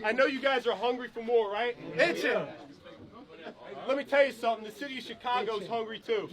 I know you guys are hungry for more, right? Itching. Let me tell you something. The city of Chicago is hungry too.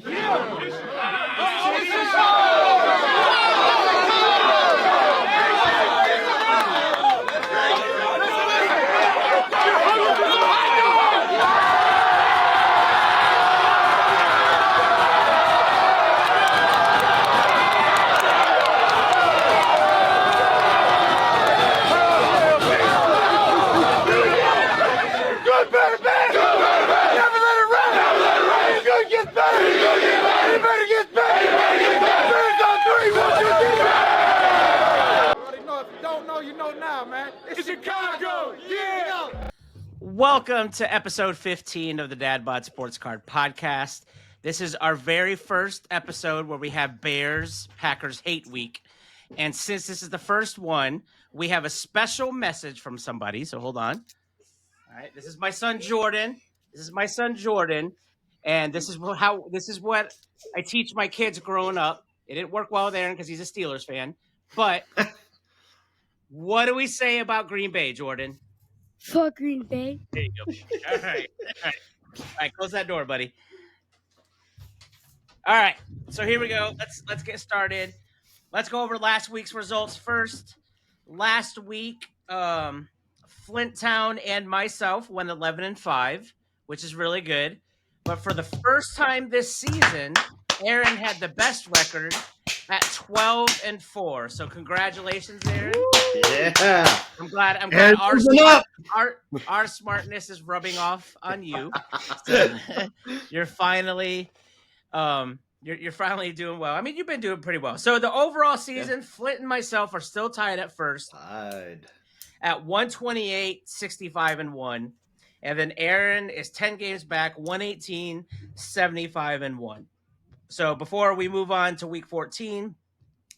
Welcome to episode 15 of the DadBodSportsCard podcast. This is our very first episode where we have Bears-Packers Hate Week. And since this is the first one, we have a special message from somebody. So hold on. All right, this is my son Jordan. And this is what I teach my kids growing up. It didn't work well with Aaron because he's a Steelers fan. But what do we say about Green Bay, Jordan? Fuck Green Bay. There you go. All right, close that door, buddy. All right, so here we go. Let's get started. Let's go over last week's results first. Last week, Flinttown and myself went 11-5, which is really good. But for the first time this season, Aaron had the best record at 12-4. So congratulations, Aaron. Yeah. I'm glad our smartness is rubbing off on you. So you're finally you're finally doing well. I mean, you've been doing pretty well. So the overall season, Flint and myself are still tied at first. At 128, 65-1. And then Aaron is 10 games back, 118, 75-1. So before we move on to week 14,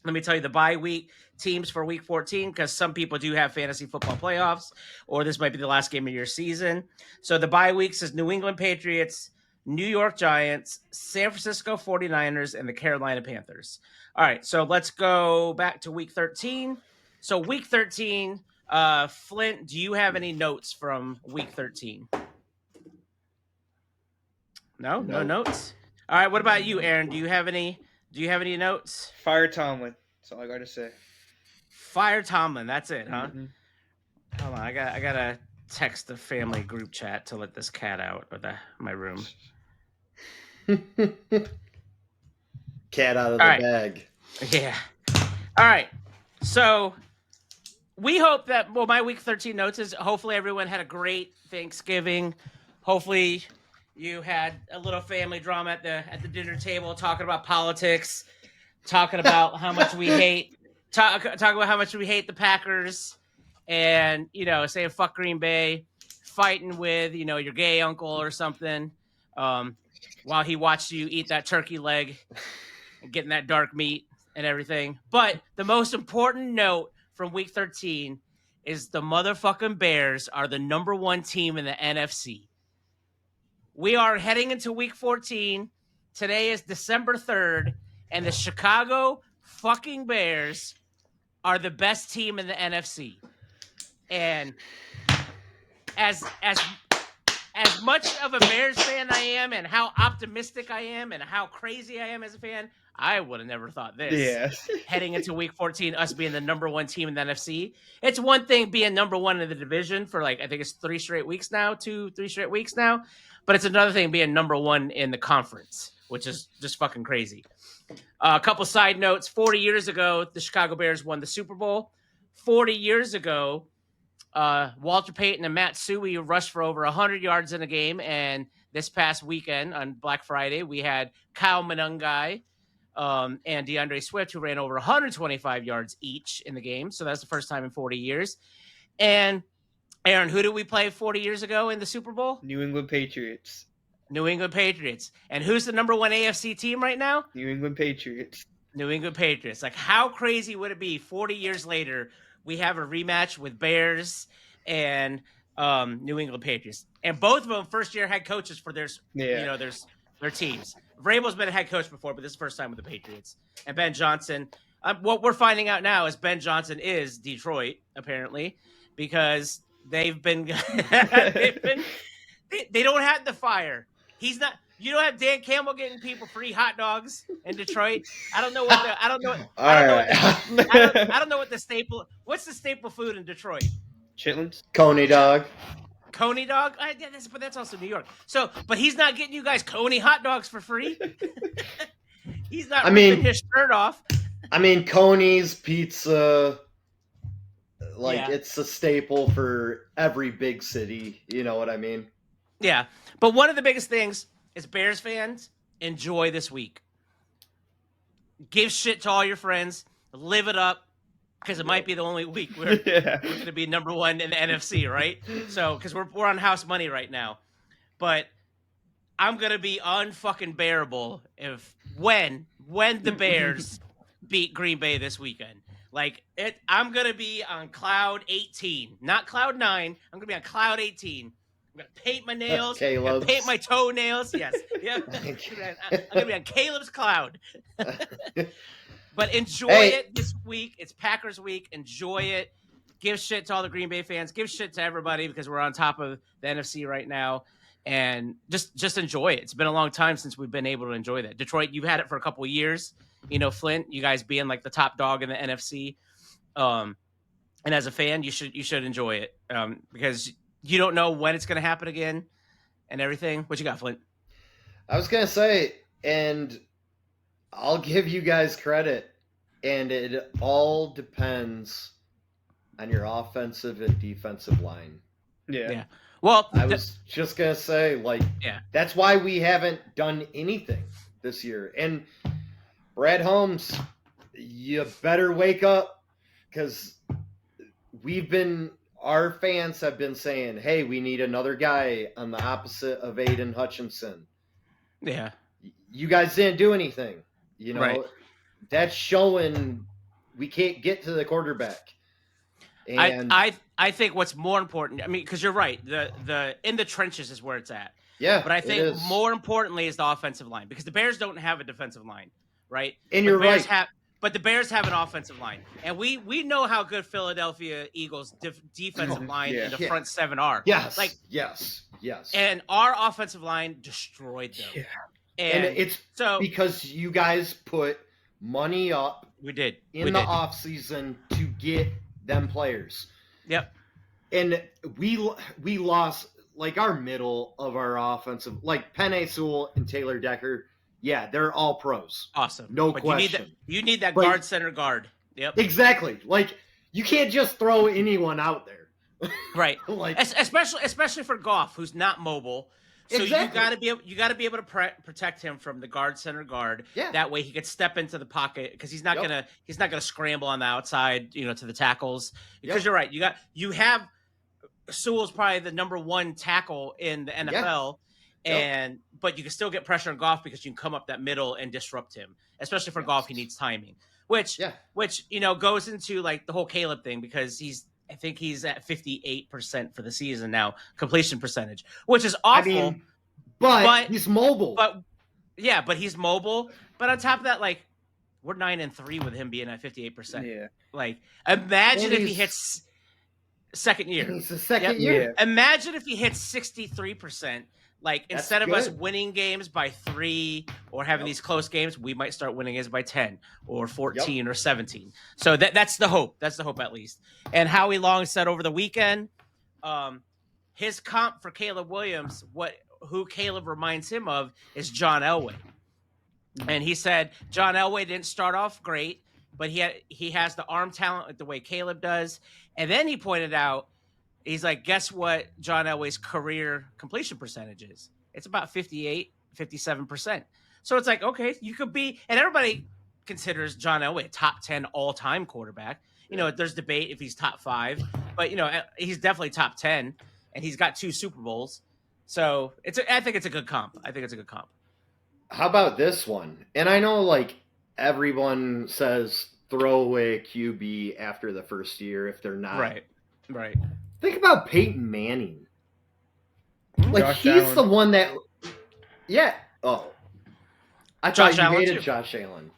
let me tell you the bye week teams for week 14, because some people do have fantasy football playoffs, or this might be the last game of your season. So the bye weeks is New England Patriots, New York Giants, San Francisco 49ers, and the Carolina Panthers. All right, so let's go back to week 13. So week 13, Flint, do you have any notes from week 13? No notes? All right, what about you, Aaron? Do you have any notes? Fire Tomlin. That's all I got to say. Fire Tomlin. That's it, huh? Mm-hmm. Hold on. I gotta text the family group chat to let this cat out of my room. Cat out of the bag. Yeah. All right. So we hope that, my week 13 notes is hopefully everyone had a great Thanksgiving. Hopefully you had a little family drama at the dinner table, talking about politics, talking about how much we hate, talking about how much we hate the Packers, and saying fuck Green Bay, fighting with your gay uncle or something, while he watched you eat that turkey leg and getting that dark meat and everything. But the most important note from week 13 is the motherfucking Bears are the number one team in the NFC. We are heading into week 14. Today is December 3rd, and the Chicago fucking Bears are the best team in the NFC. And as much of a Bears fan I am, and how optimistic I am, and how crazy I am as a fan, I would have never thought this. Yeah. Heading into week 14, us being the number one team in the NFC. It's one thing being number one in the division for I think it's 3 straight weeks now. But it's another thing being number one in the conference, which is just fucking crazy. A couple side notes. 40 years ago, the Chicago Bears won the Super Bowl. 40 years ago, Walter Payton and Matt Suhey rushed for over 100 yards in a game. And this past weekend on Black Friday, we had Kyle Monangai and DeAndre Swift, who ran over 125 yards each in the game. So that's the first time in 40 years. And Aaron, who did we play 40 years ago in the Super Bowl? New England Patriots. And who's the number one AFC team right now? New England Patriots. Like, how crazy would it be 40 years later, we have a rematch with Bears and New England Patriots. And both of them first-year head coaches for their teams. Vrabel's been a head coach before, but this is the first time with the Patriots. And Ben Johnson, what we're finding out now is Ben Johnson is Detroit, apparently, because They've been they don't have the fire. He's not. You don't have Dan Campbell getting people free hot dogs in Detroit. I don't know what the I don't know what the staple. What's the staple food in Detroit? Chitlins? Coney dog. Coney dog? Yeah, but that's also New York. So, but he's not getting you guys Coney hot dogs for free. He's not ripping his shirt off. I mean, Coney's pizza, it's a staple for every big city. You know what I mean? Yeah. But one of the biggest things is Bears fans, enjoy this week. Give shit to all your friends. Live it up. Because it might be the only week we're going to be number one in the NFC, right? So, because we're on house money right now. But I'm going to be unfucking bearable when the Bears beat Green Bay this weekend. I'm going to be on cloud 18, not cloud 9. I'm going to be on cloud 18. I'm going to paint my nails, paint my toenails. Yes. Yeah. I'm going to be on Caleb's cloud. But enjoy it this week. It's Packers week. Enjoy it. Give shit to all the Green Bay fans. Give shit to everybody because we're on top of the NFC right now. And just enjoy it. It's been a long time since we've been able to enjoy that. Detroit, you've had it for a couple of years. You know, Flint, you guys being like the top dog in the NFC. And as a fan, you should enjoy it because you don't know when it's going to happen again and everything. What you got, Flint? I was going to say, and I'll give you guys credit, and it all depends on your offensive and defensive line. Yeah. Well, I was just going to say, that's why we haven't done anything this year. And Brad Holmes, you better wake up because our fans have been saying, hey, we need another guy on the opposite of Aiden Hutchinson. Yeah. You guys didn't do anything. You know, right. That's showing we can't get to the quarterback. And I think what's more important, I mean, because you're right, the in the trenches is where it's at. Yeah, but I think more importantly is the offensive line because the Bears don't have a defensive line, right? And you're right. But the Bears have an offensive line, and we know how good Philadelphia Eagles defensive line and the front seven are. Yes, yes. And our offensive line destroyed them. Yeah. And it's because you guys put money up. We did in the offseason to get them players. Yep. And we lost our middle of our offensive, Penei Sewell and Taylor Decker. Yeah, they're all pros. Awesome. No question. You need that guard center guard. Yep. Exactly. You can't just throw anyone out there. Right. Especially for Goff, who's not mobile. So exactly. you got to be able to protect him from the guard center guard. Yeah. That way he could step into the pocket because he's not gonna scramble on the outside, to the tackles. Because you're right. You have Sewell's probably the number one tackle in the NFL, but you can still get pressure on Goff because you can come up that middle and disrupt him. Especially for Goff, he needs timing, which goes into the whole Caleb thing because I think he's at 58% for the season now, completion percentage, which is awful. I mean, but he's mobile. But he's mobile. But on top of that, we're 9-3 with him being at 58%. Yeah. Imagine if he hits second year. It's the second year. Imagine if he hits 63%. Instead of good. us winning games by 3 or having these close games, we might start winning games by 10 or 14 or 17. So that's the hope. That's the hope at least. And Howie Long said over the weekend, his comp for Caleb Williams, who Caleb reminds him of is John Elway. And he said John Elway didn't start off great, but he has the arm talent the way Caleb does. And then he pointed out, he's like, guess what John Elway's career completion percentage is? It's about 58, 57%. So it's okay, you could be, and everybody considers John Elway a top 10 all-time quarterback. There's debate if he's top 5, but he's definitely top 10, and he's got 2 Super Bowls. So I think it's a good comp. How about this one? And I know everyone says throw away a QB after the first year if they're not. Right. Think about Peyton Manning. Josh he's Allen. the one that. Yeah. Oh. I Josh thought you Allen hated too. Josh Allen.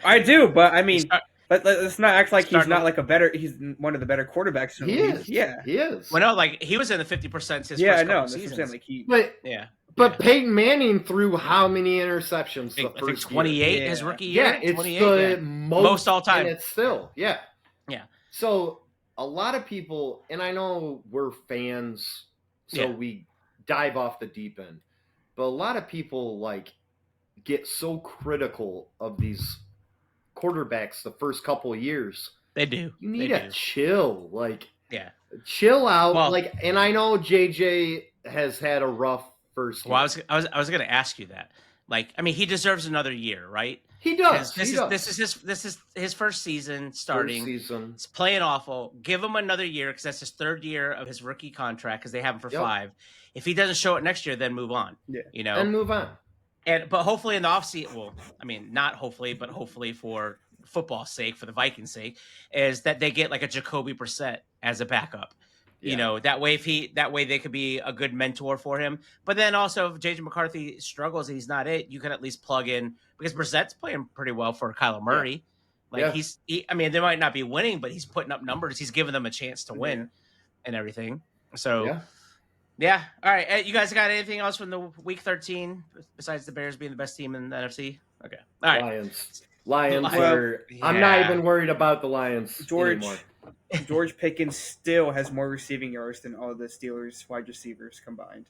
I do, but I mean, Let's not act like he's Starting- not like he's one of the better quarterbacks. He is. Yeah. He is. Well, no, like he was in the 50% his Yeah, I first know. couple That's what I'm seasons. saying. Like he. But Peyton Manning threw how many interceptions the I think first 28 year? his rookie year? year. Yeah, it's 28, the yeah. most all time. And it's still, yeah. Yeah. So a lot of people, and I know we're fans, so Yeah. we dive off the deep end. But a lot of people like get so critical of these quarterbacks the first couple of years. They do. You need They to do. chill. Like, Yeah. chill out. Well- like, and I know JJ has had a rough first year. Well, I was going to ask you that. Like, I mean, he deserves another year, right? He does. This He is does. this is his first season starting. First season. It's playing awful. Give him another year because that's his third year of his rookie contract because they have him for 5. If he doesn't show it next year, then move on. Yeah. You know, And move on. but hopefully in the offseason, well, I mean, not hopefully, but hopefully for football's sake, for the Vikings' sake, is that they get like a Jacoby Brissett as a backup. You know, that way they could be a good mentor for him. But then also if JJ McCarthy struggles and he's not it, you can at least plug in because Brissett's playing pretty well for Kyler Murray. Like I mean, they might not be winning, but he's putting up numbers. He's giving them a chance to win and everything. So yeah. All right. You guys got anything else from the week 13 besides the Bears being the best team in the NFC? Okay. All right. Lions Well, are. I'm not even worried about the Lions anymore. George Pickens still has more receiving yards than all the Steelers wide receivers combined.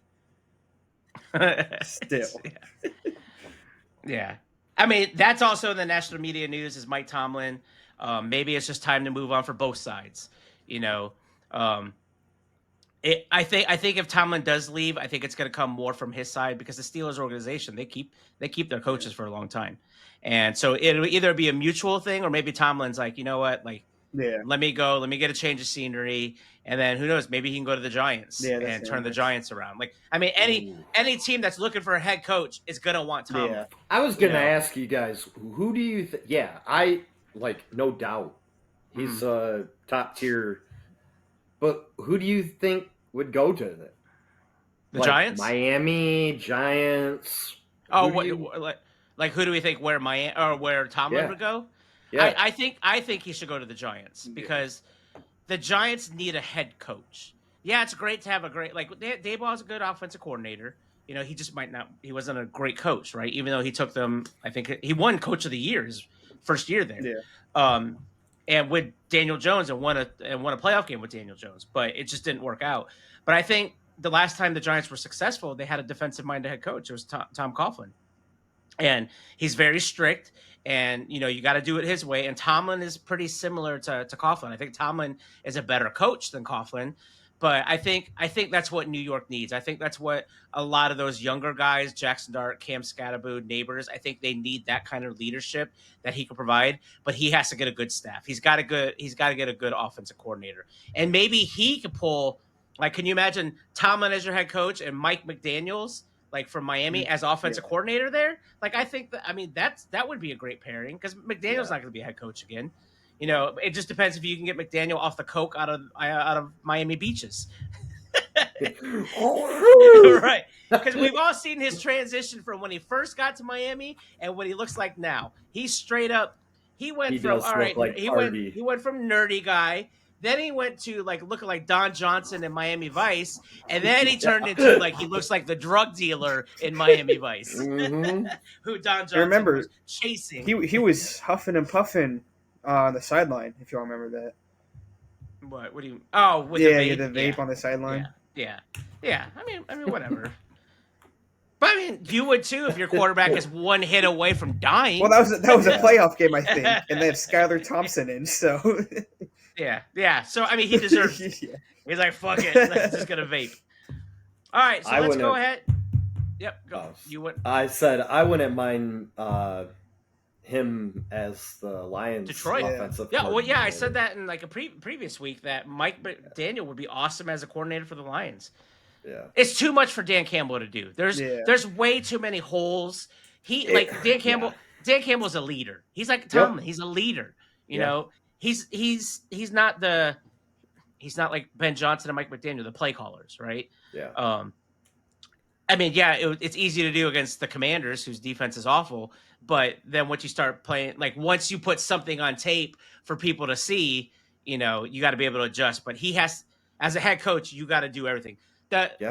Still. Yeah. I mean, that's also in the national media news is Mike Tomlin. Maybe it's just time to move on for both sides. You know, I think if Tomlin does leave, I think it's going to come more from his side because the Steelers organization, they keep their coaches for a long time. And so it'll either be a mutual thing or maybe Tomlin's like, you know what, like, let me go. Let me get a change of scenery. And then who knows, maybe he can go to the Giants and turn the Giants around. Like, I mean, any team that's looking for a head coach is going to want Tomlin. Yeah. I was going to ask you guys, who do you think? Yeah, I like, no doubt. He's top tier. But who do you think would go to it? The Giants? Miami, Giants. Oh, like who do we think where Miami or where Tomlin would go? Yeah. I think he should go to the Giants because the Giants need a head coach. Yeah, it's great to have a great like Daboll is a good offensive coordinator. You know, he just might not. He wasn't a great coach, right? Even though he took them, I think he won Coach of the Year his first year there. Yeah. And with Daniel Jones and won a playoff game with Daniel Jones, but it just didn't work out. But I think the last time the Giants were successful, they had a defensive-minded head coach. It was Tom Coughlin, and he's very strict. And you know you got to do it his way. And Tomlin is pretty similar to Coughlin. I think Tomlin is a better coach than Coughlin, but I think that's what New York needs. I think that's what a lot of those younger guys, Jackson Dart, Cam Scatterboot, Neighbors, I think they need that kind of leadership that he can provide. But he has to get a good staff. He's got to get a good offensive coordinator, and maybe he could pull. Like, can you imagine Tomlin as your head coach and Mike McDaniels? Like from Miami as offensive coordinator there, like I think that would be a great pairing because McDaniel's not going to be a head coach again. You know, it just depends if you can get McDaniel off the coke out of Miami beaches. Right, because we've all seen his transition from when he first got to Miami and what he looks like now. He's straight up. He went he from went from nerdy guy. Then he went to like looking like Don Johnson in Miami Vice, and then he turned into like he looks like the drug dealer in Miami Vice, who Don Johnson was chasing. He was huffing and puffing on the sideline, if you all remember that. What do you? Oh, with the vape on the sideline. Yeah. I mean, whatever. But I mean, you would too if your quarterback is one hit away from dying. Well, that was a playoff game, I think, and they had Skylar Thompson in, so. Yeah. So I mean, he deserves. He's like, fuck it, I'm just gonna vape. All right, so let's go ahead. Yep, go. You would. I said I wouldn't mind him as the Lions Detroit offensive. Yeah, well, yeah, I said that in like a previous week that Mike McDaniel would be awesome as a coordinator for the Lions. Yeah, it's too much for Dan Campbell to do. There's way too many holes. Dan Campbell. Dan Campbell's a leader. He's like Tomlin. He's a leader. You know. He's not like Ben Johnson and Mike McDaniel, the play callers, right? Yeah. I mean, yeah, it's easy to do against the Commanders, whose defense is awful. But then once you start playing, like once you put something on tape for people to see, you got to be able to adjust. But he has, as a head coach, you got to do everything.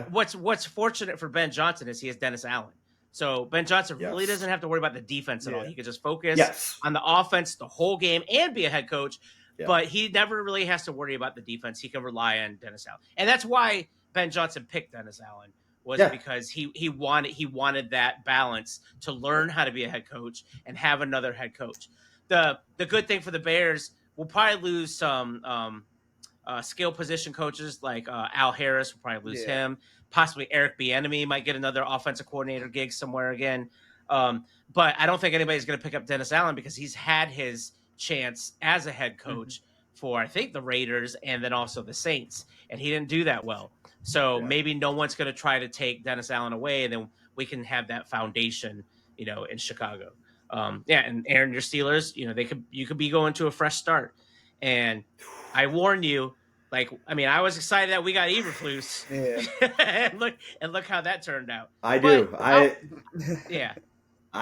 What's fortunate for Ben Johnson is he has Dennis Allen. So Ben Johnson really doesn't have to worry about the defense at all. He can just focus on the offense the whole game and be a head coach. Yeah. But he never really has to worry about the defense. He can rely on Dennis Allen, and that's why Ben Johnson picked Dennis Allen. Because he wanted that balance to learn how to be a head coach and have another head coach. The good thing for the Bears, we'll probably lose some skill position coaches like Al Harris. We'll probably lose him. Possibly Eric Bieniemy might get another offensive coordinator gig somewhere again. But I don't think anybody's going to pick up Dennis Allen because he's had his chance as a head coach for, I think, the Raiders and then also the Saints, and he didn't do that well. So maybe no one's going to try to take Dennis Allen away, and then we can have that foundation, in Chicago. And Aaron, your Steelers, you could be going to a fresh start. And I warn you, I was excited that we got Eberflus. Yeah. and look how that turned out. I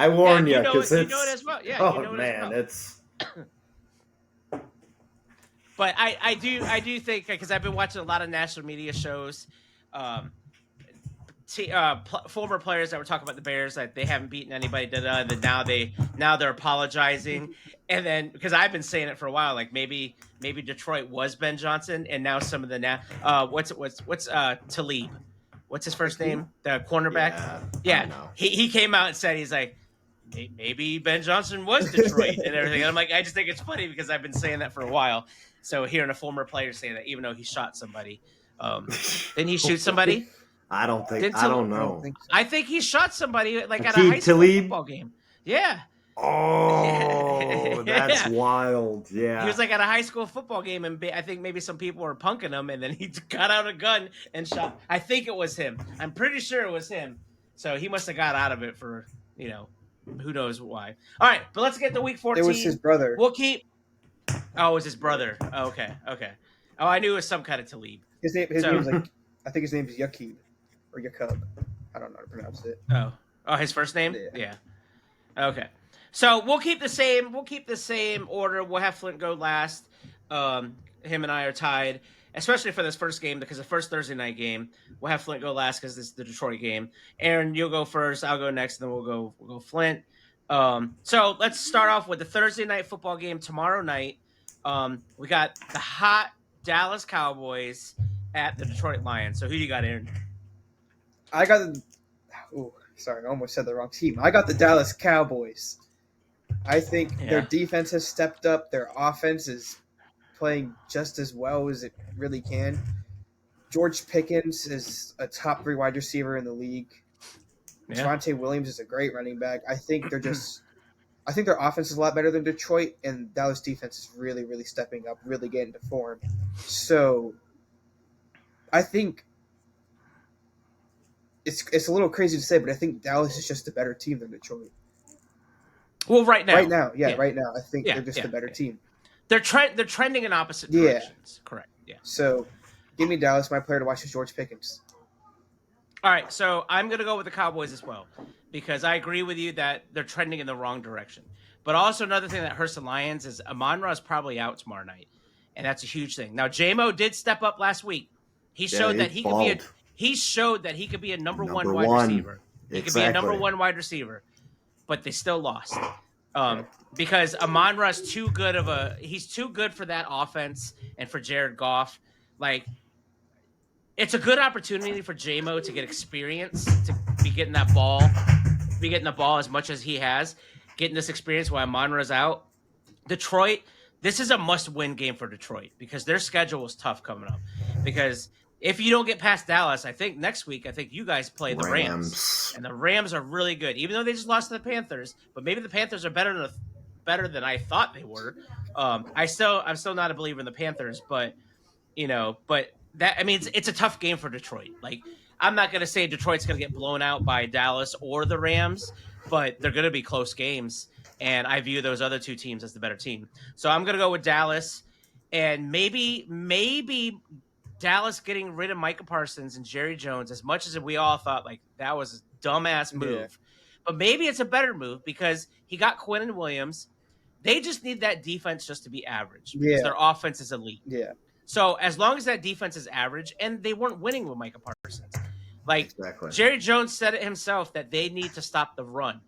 warn you because you know it as well. Yeah. Oh man, it's. But I do think, because I've been watching a lot of national media shows, former players that were talking about the Bears that they haven't beaten anybody, and now they're apologizing, and then because I've been saying it for a while, like maybe Detroit was Ben Johnson, and now some of the what's Talib, what's his first name, the cornerback, he came out and said he's like, maybe Ben Johnson was Detroit and everything. And I'm like, I just think it's funny because I've been saying that for a while. So hearing a former player say that, even though he shot somebody, didn't he shoot somebody? I don't know. I think he shot somebody at a high school football game. Yeah. Oh, that's wild. Yeah. He was at a high school football game, and I think maybe some people were punking him, and then he got out a gun and shot. I think it was him. I'm pretty sure it was him. So he must have got out of it for, who knows why. All right, but let's get to week 14. It was his brother. We'll keep. Oh, it was his brother. Oh, okay. Oh, I knew it was some kind of Talib. His name is I think his name is Yaqub or Yaqub. I don't know how to pronounce it. Oh, his first name? Yeah. Okay. So we'll keep the same order. We'll have Flint go last. Him and I are tied, especially for this first game because the first Thursday night game. We'll have Flint go last because this is the Detroit game. Aaron, you'll go first. I'll go next, and then we'll go Flint. So let's start off with the Thursday night football game tomorrow night. We got the hot Dallas Cowboys at the Detroit Lions. So who do you got, Aaron? I almost said the wrong team. I got the Dallas Cowboys. I think their defense has stepped up. Their offense is playing just as well as it really can. George Pickens is a top 3 wide receiver in the league. Yeah. Javonte Williams is a great running back. I think their offense is a lot better than Detroit, and Dallas defense is really, really stepping up, really getting to form. So I think it's a little crazy to say, but I think Dallas is just a better team than Detroit. Well, right now, right now, I think they're just a better team. They're trending in opposite directions. Correct. Yeah. So, give me Dallas. My player to watch is George Pickens. All right, so I'm going to go with the Cowboys as well because I agree with you that they're trending in the wrong direction. But also another thing that hurts the Lions is Amon-Ra is probably out tomorrow night, and that's a huge thing. Now, J-Mo did step up last week. He showed that he could be a number one wide receiver. He could be a number 1 wide receiver, but they still lost because Amon-Ra is too good he's too good for that offense and for Jared Goff. It's a good opportunity for J-Mo to get experience, to be getting the ball as much as he has, getting this experience while Amon-Ra's out. Detroit, this is a must-win game for Detroit because their schedule is tough coming up. Because if you don't get past Dallas, I think next week, you guys play the Rams. And the Rams are really good, even though they just lost to the Panthers. But maybe the Panthers are better than I thought they were. I'm still not a believer in the Panthers, but it's a tough game for Detroit. I'm not going to say Detroit's going to get blown out by Dallas or the Rams, but they're going to be close games, and I view those other 2 teams as the better team. So I'm going to go with Dallas, and maybe Dallas getting rid of Micah Parsons and Jerry Jones, as much as we all thought like that was a dumbass move, Yeah. but maybe it's a better move because he got Quinnen Williams. They just need that defense just to be average because their offense is elite. Yeah. So as long as that defense is average, and they weren't winning with Micah Parsons, like Exactly. Jerry Jones said it himself that they need to stop the run,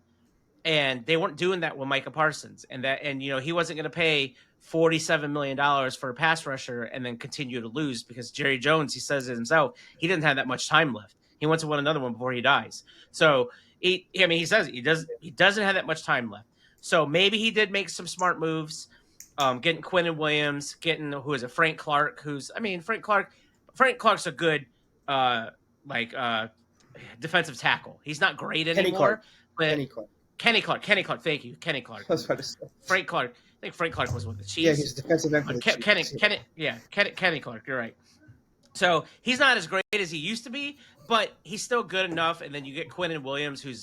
and they weren't doing that with Micah Parsons, and he wasn't going to pay $47 million for a pass rusher and then continue to lose because Jerry Jones, he says it himself, he didn't have that much time left. He wants to win another one before he dies. So he says he doesn't have that much time left. So maybe he did make some smart moves, getting Quinnen Williams, getting Frank Clark, Frank Clark's a good defensive tackle. He's not great anymore, but Kenny Clark. Thank you, Kenny Clark. I was about to say. Frank Clark. I think Frank Clark was with the Chiefs. Yeah, he's a defensive end for the Chiefs. Kenny Clark. You're right. So he's not as great as he used to be, but he's still good enough. And then you get Quinnen Williams, who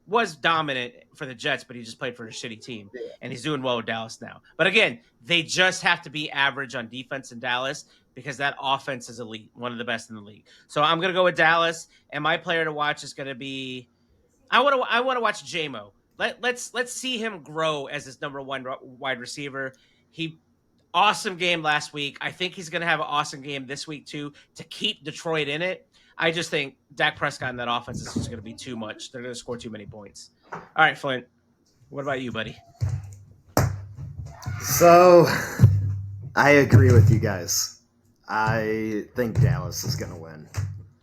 was dominant for the Jets, but he just played for a shitty team, and he's doing well with Dallas now. But again, they just have to be average on defense in Dallas because that offense is elite, one of the best in the league. So I'm gonna go with Dallas, and my player to watch is gonna be. I want to watch J-Mo. Let's see him grow as his number one wide receiver. Awesome game last week. I think he's going to have an awesome game this week too to keep Detroit in it. I just think Dak Prescott in that offense is just going to be too much. They're going to score too many points. All right, Flint. What about you, buddy? So, I agree with you guys. I think Dallas is going to win.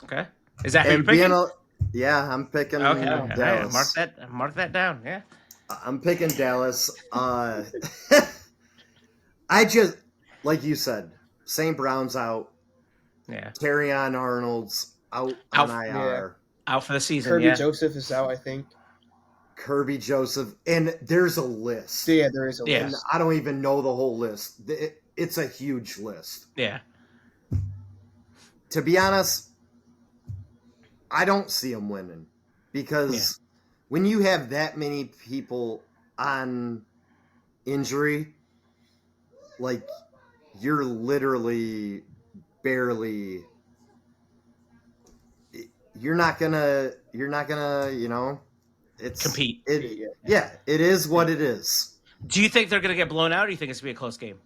Okay. Is that who you're picking? Yeah, I'm picking Dallas. Yeah, mark that down. Yeah. I'm picking Dallas. I just, like you said, St. Brown's out. Yeah. Terrion Arnold's out on IR. Out for the season. Kirby Joseph is out, I think. Kirby Joseph. And there's a list. Yeah, there is a list. And I don't even know the whole list. It's a huge list. Yeah. To be honest, I don't see them winning because when you have that many people on injury, like you're literally barely, you're not gonna, it's compete. Yeah, it is what it is. Do you think they're gonna get blown out, or do you think it's gonna be a close game?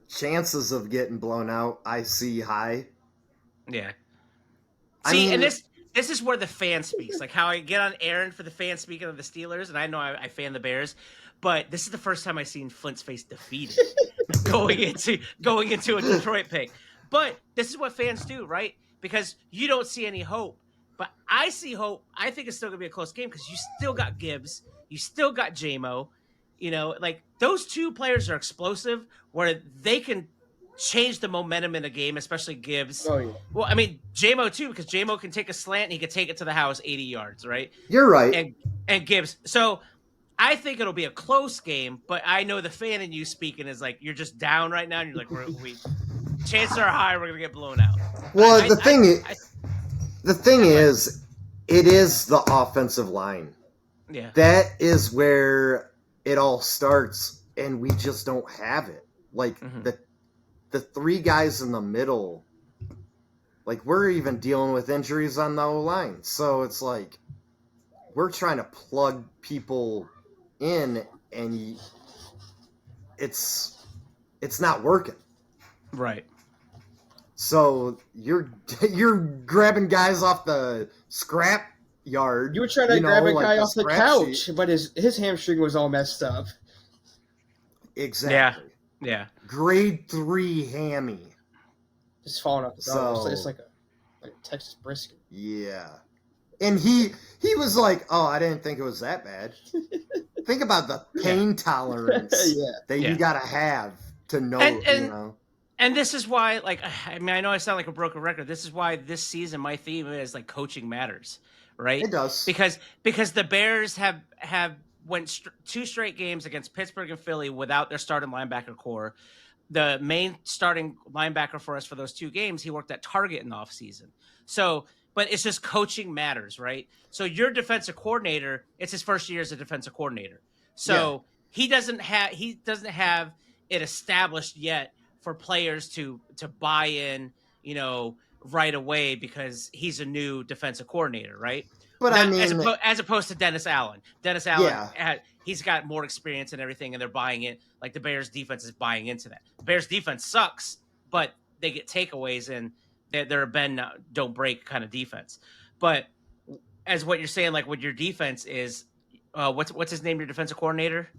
Chances of getting blown out, I see high. Yeah. And this is where the fan speaks. Like how I get on Aaron for the fan speaking of the Steelers, and I know I fan the Bears, but this is the first time I've seen Flint's face defeated going into a Detroit pick. But this is what fans do, right? Because you don't see any hope. But I see hope. I think it's still going to be a close game because you still got Gibbs. You still got J-Mo. Like those two players are explosive where they can change the momentum in a game, especially Gibbs. Oh, yeah. Well, J-Mo too, because J-Mo can take a slant and he can take it to the house 80 yards, right? You're right. And Gibbs. So I think it'll be a close game, but I know the fan in you speaking is like, you're just down right now, and you're like, chances are high we're going to get blown out. Well, the thing is, it is the offensive line. Yeah. That is where it all starts, and we just don't have it. Like, the three guys in the middle, like, we're even dealing with injuries on the O-line. So it's like, we're trying to plug people in, and it's not working. Right. So you're grabbing guys off the scrap yard. You were trying to grab a guy off the couch, but his hamstring was all messed up. Exactly. Yeah. Grade 3 hammy. Just falling off the ground. It's like a Texas brisket. Yeah. And he was like, "Oh, I didn't think it was that bad." Think about the pain tolerance that you gotta have to know, And this is why, I know I sound like a broken record. This is why this season my theme is like coaching matters, right? It does because the Bears have went 2 straight games against Pittsburgh and Philly without their starting linebacker core. The main starting linebacker for us for those 2 games, he worked at Target in the offseason. So, but it's just coaching matters, right? So your defensive coordinator, it's his first year as a defensive coordinator. So he doesn't have it established yet for players to buy in, right away because he's a new defensive coordinator, right? But Not, I mean, as opposed to Dennis Allen. Dennis Allen, yeah. he's got more experience and everything, and they're buying it. Like the Bears defense is buying into that. The Bears defense sucks, but they get takeaways, and they're a bend don't break kind of defense. But as what you're saying, like what your defense is, what's his name? Your defensive coordinator?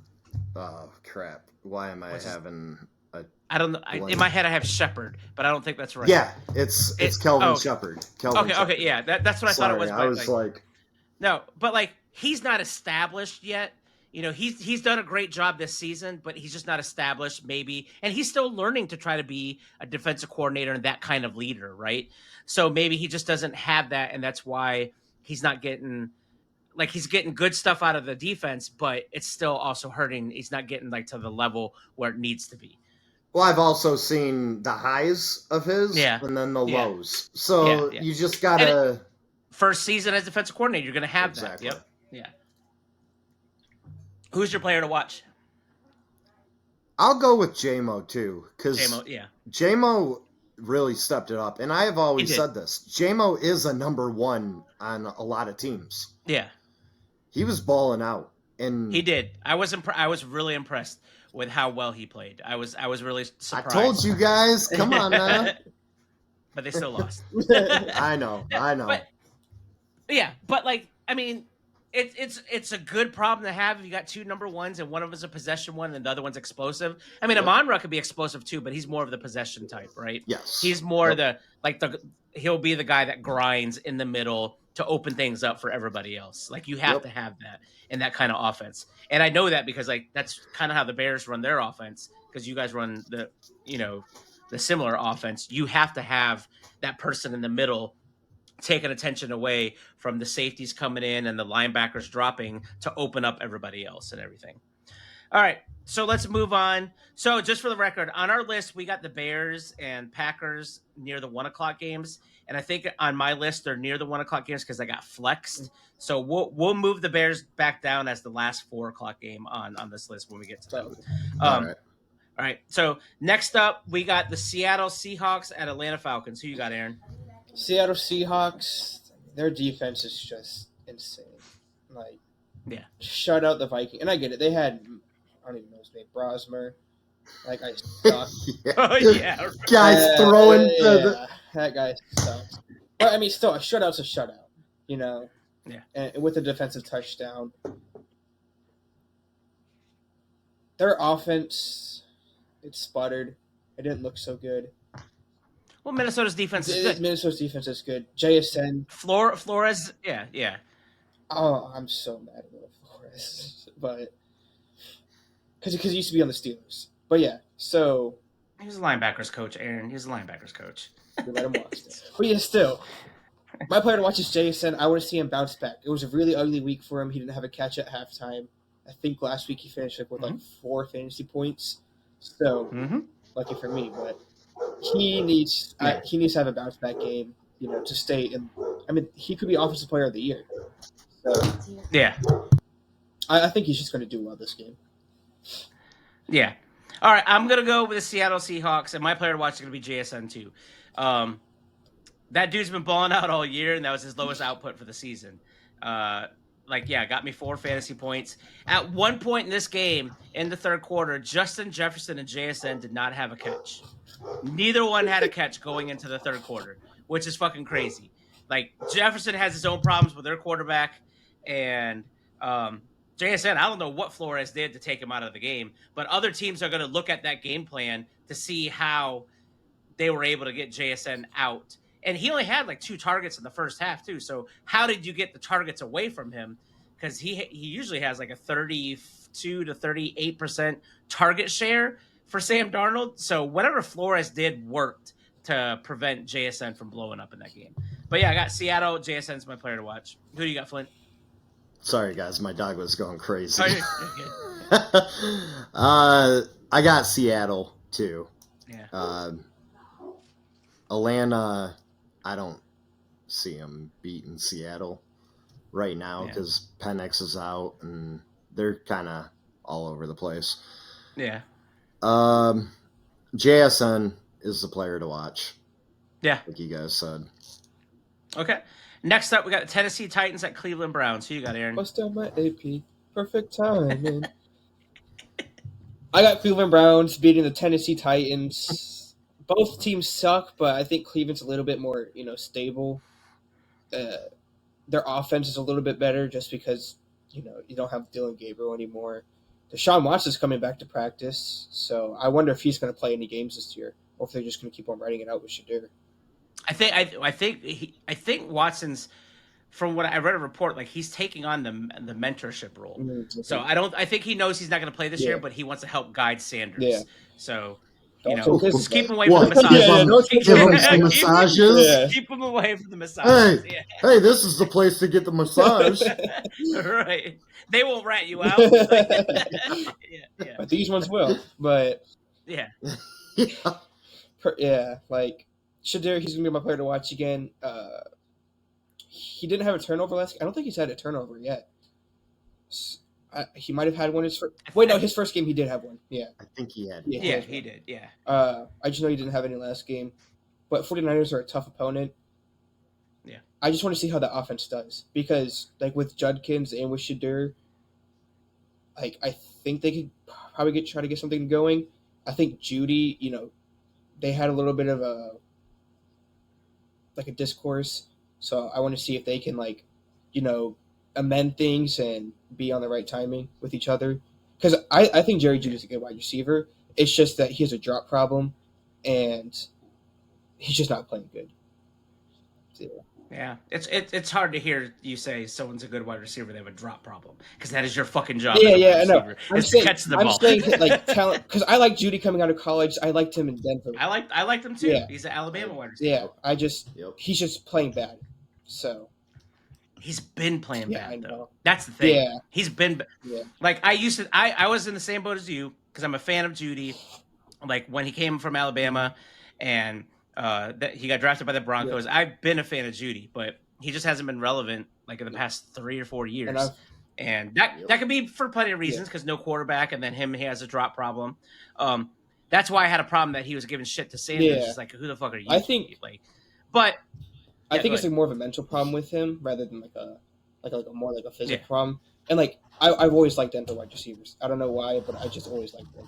Oh crap! Why am I having a? I don't know. In my head, I have Shepard, but I don't think that's right. Yeah, it's Kelvin Shepard. Okay, yeah, that's what I thought it was. I was like, no, but like he's not established yet. He's done a great job this season, but he's just not established, maybe, and he's still learning to try to be a defensive coordinator and that kind of leader, right? So maybe he just doesn't have that, and that's why he's not getting. Like he's getting good stuff out of the defense, but it's still also hurting. He's not getting like to the level where it needs to be. Well, I've also seen the highs of his, and then the lows. So you just gotta. First season as defensive coordinator, you're gonna have that. Yep. Yeah. Who's your player to watch? I'll go with JMO too, because JMO really stepped it up, and I have always said this: JMO is a number one on a lot of teams. Yeah. He was balling out, and he did. I was really impressed with how well he played. I was really surprised. I told you guys, come on now. But they still lost. I know. But like, I mean, it's a good problem to have if you got two number ones and one of them is a possession one and the other one's explosive. I mean, Amon-Ra could be explosive too, but he's more of the possession type, right? Yes. He's more he'll be the guy that grinds in the middle to open things up for everybody else. Like you have to have that in that kind of offense. And I know that because like that's kind of how the Bears run their offense, because you guys run the similar offense. You have to have that person in the middle taking attention away from the safeties coming in and the linebackers dropping to open up everybody else and everything. All right, so let's move on. So just for the record, on our list, we got the Bears and Packers near the 1:00 games. And I think on my list, they're near the 1:00 games because I got flexed. So we'll move the Bears back down as the last 4:00 game on this list when we get to them. All right. So next up, we got the Seattle Seahawks at Atlanta Falcons. Who you got, Aaron? Seattle Seahawks, their defense is just insane. Like, shut out the Vikings. And I get it. They had, I don't even know his name, Brosmer. That guy sucks. Oh, yeah. Guys throwing that guy sucks. But, I mean, still, a shutout's a shutout, Yeah. And with a defensive touchdown. Their offense, it sputtered. It didn't look so good. Well, Minnesota's defense is good. Minnesota's defense is good. JSN. Flores, yeah. Oh, I'm so mad at Flores. But, because he used to be on the Steelers. But, yeah, so. He was a linebackers coach, Aaron. He was a linebackers coach. We let him watch this. But, yeah, still. My player to watch is JSN. I want to see him bounce back. It was a really ugly week for him. He didn't have a catch at halftime. I think last week he finished up with like 4 fantasy points. So, lucky for me. But he needs to have a bounce back game, to stay in. I mean, he could be Offensive Player of the Year. So, yeah. I think he's just going to do well this game. Yeah. All right, I'm going to go with the Seattle Seahawks, and my player to watch is going to be JSN too. That dude's been balling out all year, and that was his lowest output for the season. Got me 4 fantasy points. At one point in this game, in the third quarter, Justin Jefferson and JSN did not have a catch. Neither one had a catch going into the third quarter, which is fucking crazy. Like, Jefferson has his own problems with their quarterback, and JSN, I don't know what Flores did to take him out of the game, but other teams are going to look at that game plan to see how they were able to get JSN out. And he only had like 2 targets in the first half too. So how did you get the targets away from him? Because he usually has like a 32 to 38% target share for Sam Darnold. So whatever Flores did worked to prevent JSN from blowing up in that game. But yeah, I got Seattle. JSN's my player to watch. Who do you got, Flint? Sorry guys, my dog was going crazy. Oh, you're good. I got Seattle too. Yeah. Atlanta, I don't see him beating Seattle right now because Penix is out and they're kind of all over the place. Yeah. JSN is the player to watch. Yeah. Like you guys said. Okay. Next up, we got the Tennessee Titans at Cleveland Browns. Who you got, Aaron? Bust down my AP. Perfect timing. I got Cleveland Browns beating the Tennessee Titans. Both teams suck, but I think Cleveland's a little bit more, stable. Their offense is a little bit better just because, you don't have Dylan Gabriel anymore. Deshaun Watson's coming back to practice, so I wonder if he's going to play any games this year, or if they're just going to keep on writing it out with Shadir. I think Watson's, from what I read a report, like he's taking on the mentorship role. Mm-hmm. So I think he knows he's not going to play this year, but he wants to help guide Sanders. Yeah. So Just keep him away from the massages. Give him some massages. Yeah. Keep him away from the massages. Hey, this is the place to get the massage. Right. They won't rat you out. Yeah. But these ones will. But yeah. Like Shadir, he's gonna be my player to watch again. He didn't have a turnover last. I don't think he's had a turnover yet. He might have had one his first. Wait, no, his first game he did have one. Yeah, I think he had. Yeah, he did. Yeah. I just know he didn't have any last game, but 49ers are a tough opponent. Yeah. I just want to see how the offense does because, like with Judkins and with Shadir, like I think they could probably try to get something going. I think Judy, they had a little bit of a discourse, so I want to see if they can amend things and be on the right timing with each other. Because I think Jerry Judy's a good wide receiver. It's just that he has a drop problem, and he's just not playing good. Yeah, it's hard to hear you say someone's a good wide receiver. They have a drop problem because that is your fucking job. Yeah, I know. I'm saying like talent because I like Judy coming out of college. I liked him in Denver. I liked him too. Yeah. He's an Alabama wide receiver. Yeah, he's just playing bad. So he's been playing I bad know. though. That's the thing. Yeah, he's been like I was in the same boat as you because I'm a fan of Judy. Like when he came from Alabama and that he got drafted by the Broncos. Yeah. I've been a fan of Judy, but he just hasn't been relevant like in the past 3 or 4 years. And that could be for plenty of reasons because no quarterback, and then he has a drop problem. That's why I had a problem that he was giving shit to Sanders. Yeah. It's like, who the fuck are you? I think it's like more of a mental problem with him rather than like a more like a physical problem. And like I've always liked Denver wide receivers. I don't know why, but I just always liked them.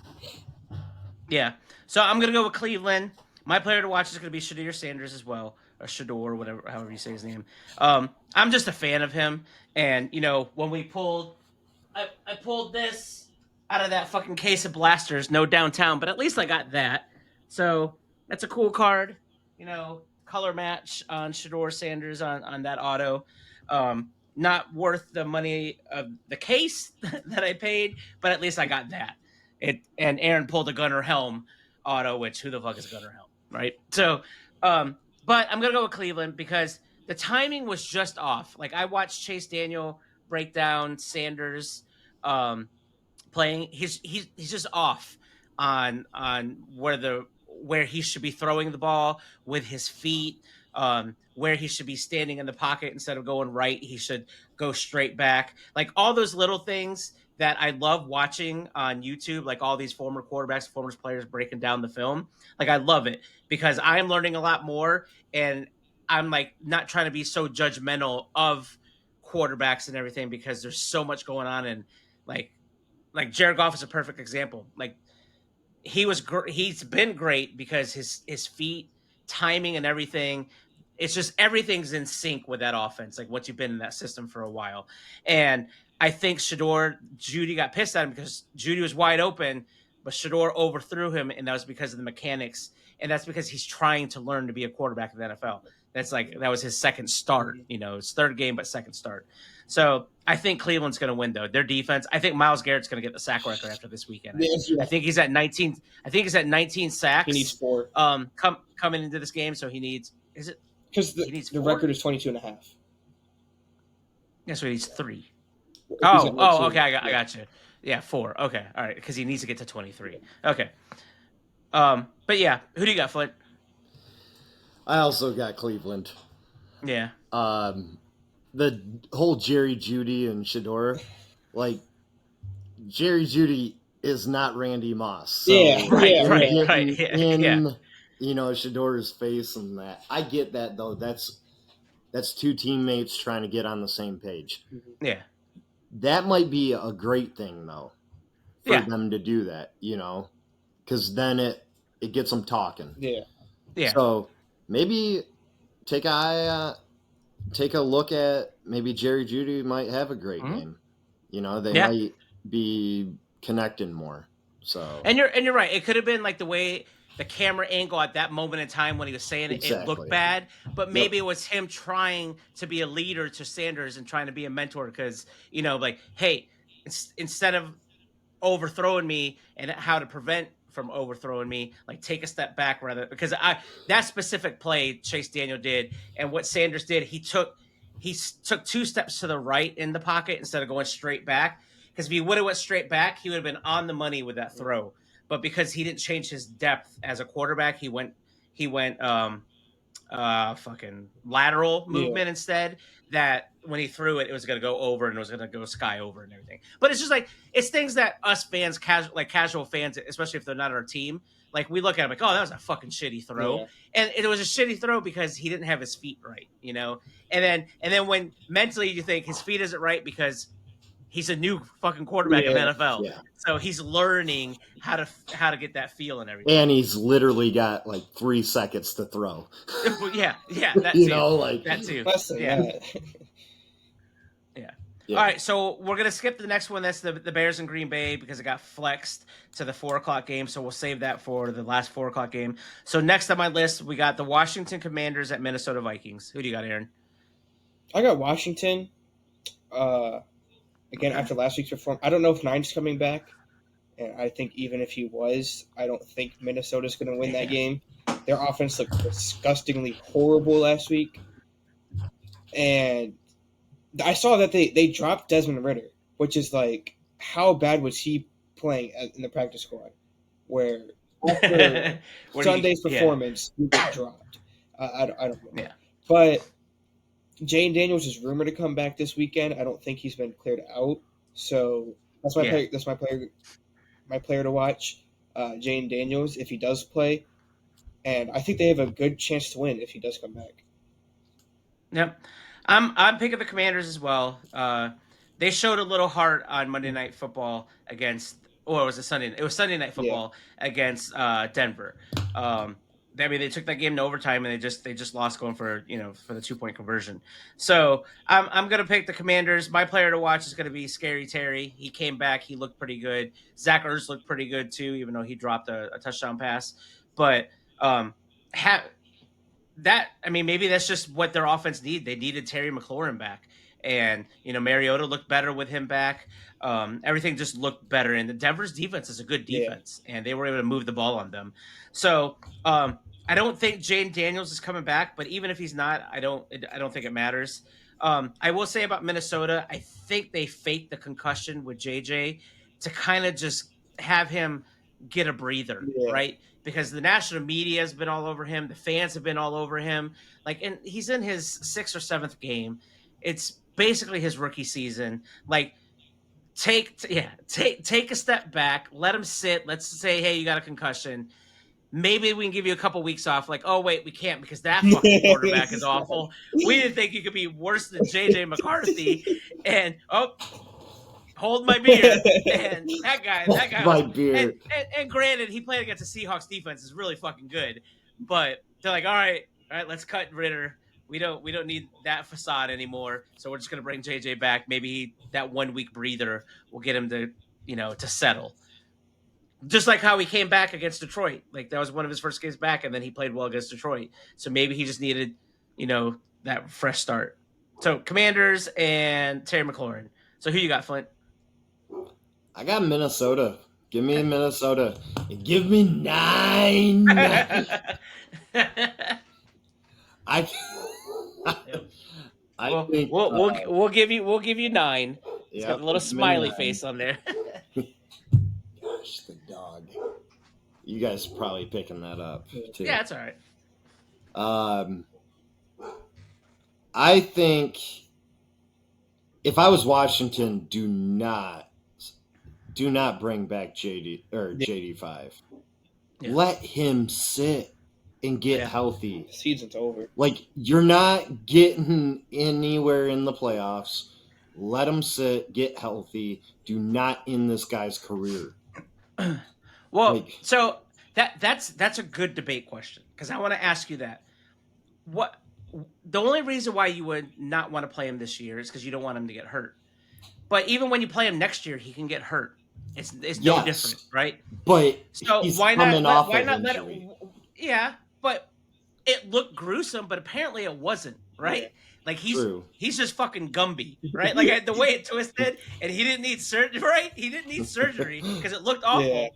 Yeah. So I'm gonna go with Cleveland. My player to watch is going to be Shadir Sanders as well, or Shador, whatever, however you say his name. I'm just a fan of him, and when we pulled, I pulled this out of that fucking case of blasters, no downtown, but at least I got that. So that's a cool card, color match on Shador Sanders on that auto. Not worth the money of the case that I paid, but at least I got that. And Aaron pulled a Gunnar Helm auto, which who the fuck is Gunnar Helm? Right. So, but I'm going to go with Cleveland because the timing was just off. Like I watched Chase Daniel break down Sanders playing. He's just off on where he should be throwing the ball with his feet, where he should be standing in the pocket instead of going right. He should go straight back. Like all those little things that I love watching on YouTube, like all these former quarterbacks, former players breaking down the film. Like I love it because I'm learning a lot more and I'm like not trying to be so judgmental of quarterbacks and everything because there's so much going on. And like Jared Goff is a perfect example. Like he's been great because his feet, timing and everything, it's just everything's in sync with that offense. Like once you've been in that system for a while. And I think Judy got pissed at him because Judy was wide open, but Shador overthrew him, and that was because of the mechanics. And that's because he's trying to learn to be a quarterback in the NFL. That was his second start, his third game, but second start. So I think Cleveland's going to win, though. Their defense, I think Myles Garrett's going to get the sack record after this weekend. I think he's at 19. I think he's at 19 sacks. He needs 4. Coming into this game, so he needs. Is it? Because the record is 22.5. Yeah, so he needs 3. Oh, okay, I got you. Yeah, 4. Okay, all right, because he needs to get to 23. Okay. But yeah, who do you got, Flint? I also got Cleveland. Yeah. The whole Jerry Judy and Shador, like Jerry Judy is not Randy Moss. So Right. getting Yeah. in, Shador's face and that. I get that though. That's two teammates trying to get on the same page. Yeah. That might be a great thing though for them to do that, because then it gets them talking. Yeah. So maybe take a look at maybe Jerry Jeudy might have a great game. They might be connecting more. So and you're right. It could have been like the way the camera angle at that moment in time when he was saying it, it looked bad, but maybe it was him trying to be a leader to Sanders and trying to be a mentor because like, hey, instead of overthrowing me and how to prevent from overthrowing me, like take a step back rather, because that specific play Chase Daniel did and what Sanders did, he took 2 steps to the right in the pocket instead of going straight back, because if he would have went straight back, he would have been on the money with that throw. But because he didn't change his depth as a quarterback, he went fucking lateral movement instead, that when he threw it, it was going to go over and it was going to go sky over and everything. But it's just like, it's things that us fans, casual fans, especially if they're not our team, like we look at him like, oh, that was a fucking shitty throw. And it was a shitty throw because he didn't have his feet right, And then when mentally you think his feet isn't right because he's a new fucking quarterback of NFL. Yeah. So he's learning how to get that feel and everything. And he's literally got like 3 seconds to throw. Yeah, that too. That too. Yeah. All right, so we're gonna skip the next one. That's the Bears in Green Bay because it got flexed to the 4:00 game. So we'll save that for the last 4:00 game. So next on my list, we got the Washington Commanders at Minnesota Vikings. Who do you got, Aaron? I got Washington. Again, after last week's performance, I don't know if Nine's coming back. And I think even if he was, I don't think Minnesota's going to win that game. Their offense looked disgustingly horrible last week. And I saw that they dropped Desmond Ridder, which is like, how bad was he playing in the practice squad? Where after Sunday's performance, he got dropped. I don't know. Yeah. But Jane Daniels is rumored to come back this weekend. I don't think he's been cleared out. So that's my player. That's my player to watch. Jane Daniels, if he does play. And I think they have a good chance to win if he does come back. Yep. I'm picking the Commanders as well. They showed a little heart on Monday Night Football against, or was it Sunday? It was Sunday Night Football against Denver. They took that game to overtime and they just lost going for the 2-point conversion. So I'm gonna pick the Commanders. My player to watch is gonna be Scary Terry. He came back. He looked pretty good. Zach Ertz looked pretty good too, even though he dropped a touchdown pass. But maybe that's just what their offense needed. They needed Terry McLaurin back, and Mariota looked better with him back. Everything just looked better, and the Denver's defense is a good defense, and they were able to move the ball on them. So I don't think Jane Daniels is coming back, but even if he's not, I don't think it matters. I will say about Minnesota, I think they faked the concussion with JJ to kind of just have him get a breather, right? Because the national media has been all over him, the fans have been all over him. And he's in his 6th or 7th game. It's basically his rookie season. Take a step back, let him sit. Let's say, hey, you got a concussion. Maybe we can give you a couple weeks off. Oh, wait, we can't because that fucking quarterback is awful. We didn't think you could be worse than J.J. McCarthy. And, hold my beer. And that guy. My beer. And granted, he played against the Seahawks defense is really fucking good. But they're like, all right, let's cut Ritter. We don't need that facade anymore. So we're just gonna bring JJ back. Maybe that 1 week breather will get him to to settle. Just like how he came back against Detroit. That was one of his first games back, and then he played well against Detroit. So maybe he just needed, that fresh start. So Commanders and Terry McLaurin. So who you got, Flint? I got Minnesota. Give me Minnesota. Give me 9. We'll give you 9. It's got a little smiley face on there. Gosh, the dog. You guys are probably picking that up too. Yeah, it's all right. I think if I was Washington, do not do not bring back JD5. Yeah. Let him sit and get healthy. Season's over. Like, you're not getting anywhere in the playoffs. Let him sit, get healthy. Do not end this guy's career. Well, so that's a good debate question, because I want to ask you that. What the only reason why you would not want to play him this year is because you don't want him to get hurt. But even when you play him next year, he can get hurt. It's no different, right? But so he's why coming not off why of not let injury. it? Yeah, but it looked gruesome, but apparently it wasn't, right? Yeah. Like True. he's just fucking Gumby, right? Like the way it twisted, and he didn't need surgery, right? He didn't need surgery because it looked awful. Yeah.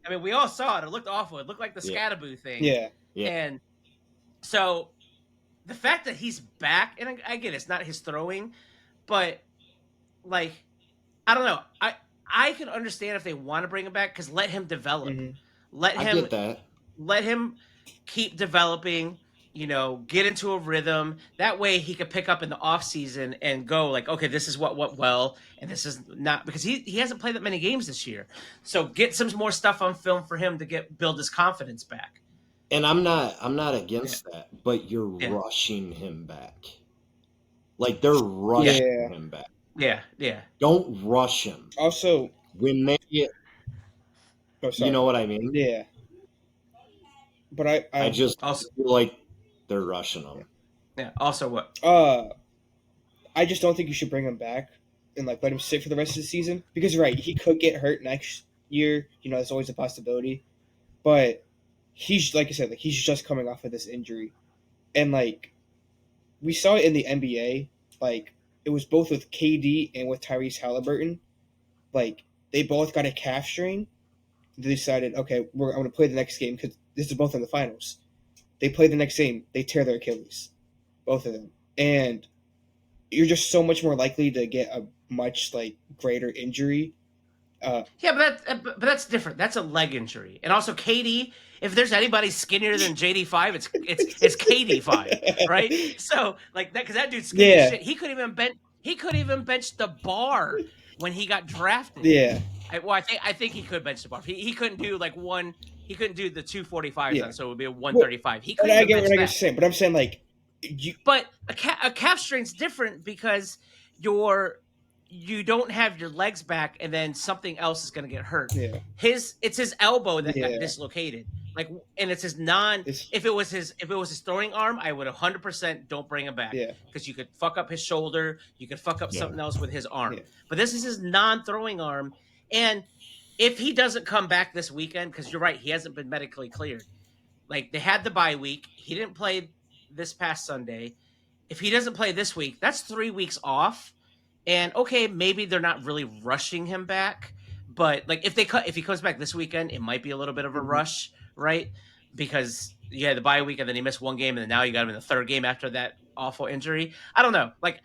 I mean, we all saw it. It looked awful. It looked like the Scattaboo thing. Yeah. And so the fact that he's back, and I get it's not his throwing, but like, I don't know. I can understand if they want to bring him back, because let him develop. Mm-hmm. I get that. Let him keep developing, get into a rhythm. That way he could pick up in the off season and go like, okay, this is what went well, and this is not, because he hasn't played that many games this year. So get some more stuff on film for him to build his confidence back. And I'm not against that, but you're rushing him back. Like, they're rushing him back. Yeah. Don't rush him. Also, When they get, you know what I mean? Yeah. But I just also feel like they're rushing him. Yeah. Also, what? I just don't think you should bring him back and like let him sit for the rest of the season, because he could get hurt next year. There's always a possibility. But he's, like I said, like he's just coming off of this injury, and like we saw it in the NBA. Like, it was both with KD and with Tyrese Halliburton. Like, they both got a calf strain. They decided, okay, I'm going to play the next game because this is both in the finals. They play the next game. They tear their Achilles, both of them. And you're just so much more likely to get a much, like, greater injury. But that's different. That's a leg injury. And also KD, if there's anybody skinnier than JD5, it's KD5, right? So like that, because that dude's skinny as shit. He couldn't even bench the bar when he got drafted. Yeah. I think he could bench the bar. He couldn't do like one. He couldn't do the 245. So it would be a 135. He couldn't. I get what you're saying, but I'm saying like But a calf strain's different because you don't have your legs back, and then something else is going to get hurt. Yeah. It's his elbow that got dislocated. Like, and it's his if it was his throwing arm, I would 100% don't bring him back. Yeah. Because you could fuck up his shoulder, you could fuck up something else with his arm. Yeah. But this is his non-throwing arm, and if he doesn't come back this weekend, because you're right, he hasn't been medically cleared. Like, they had the bye week, he didn't play this past Sunday. If he doesn't play this week, that's 3 weeks off. And okay, maybe they're not really rushing him back, but like if he comes back this weekend, it might be a little bit of a rush, right? Because you had the bye week and then he missed one game, and then now you got him in the third game after that awful injury. I don't know. Like,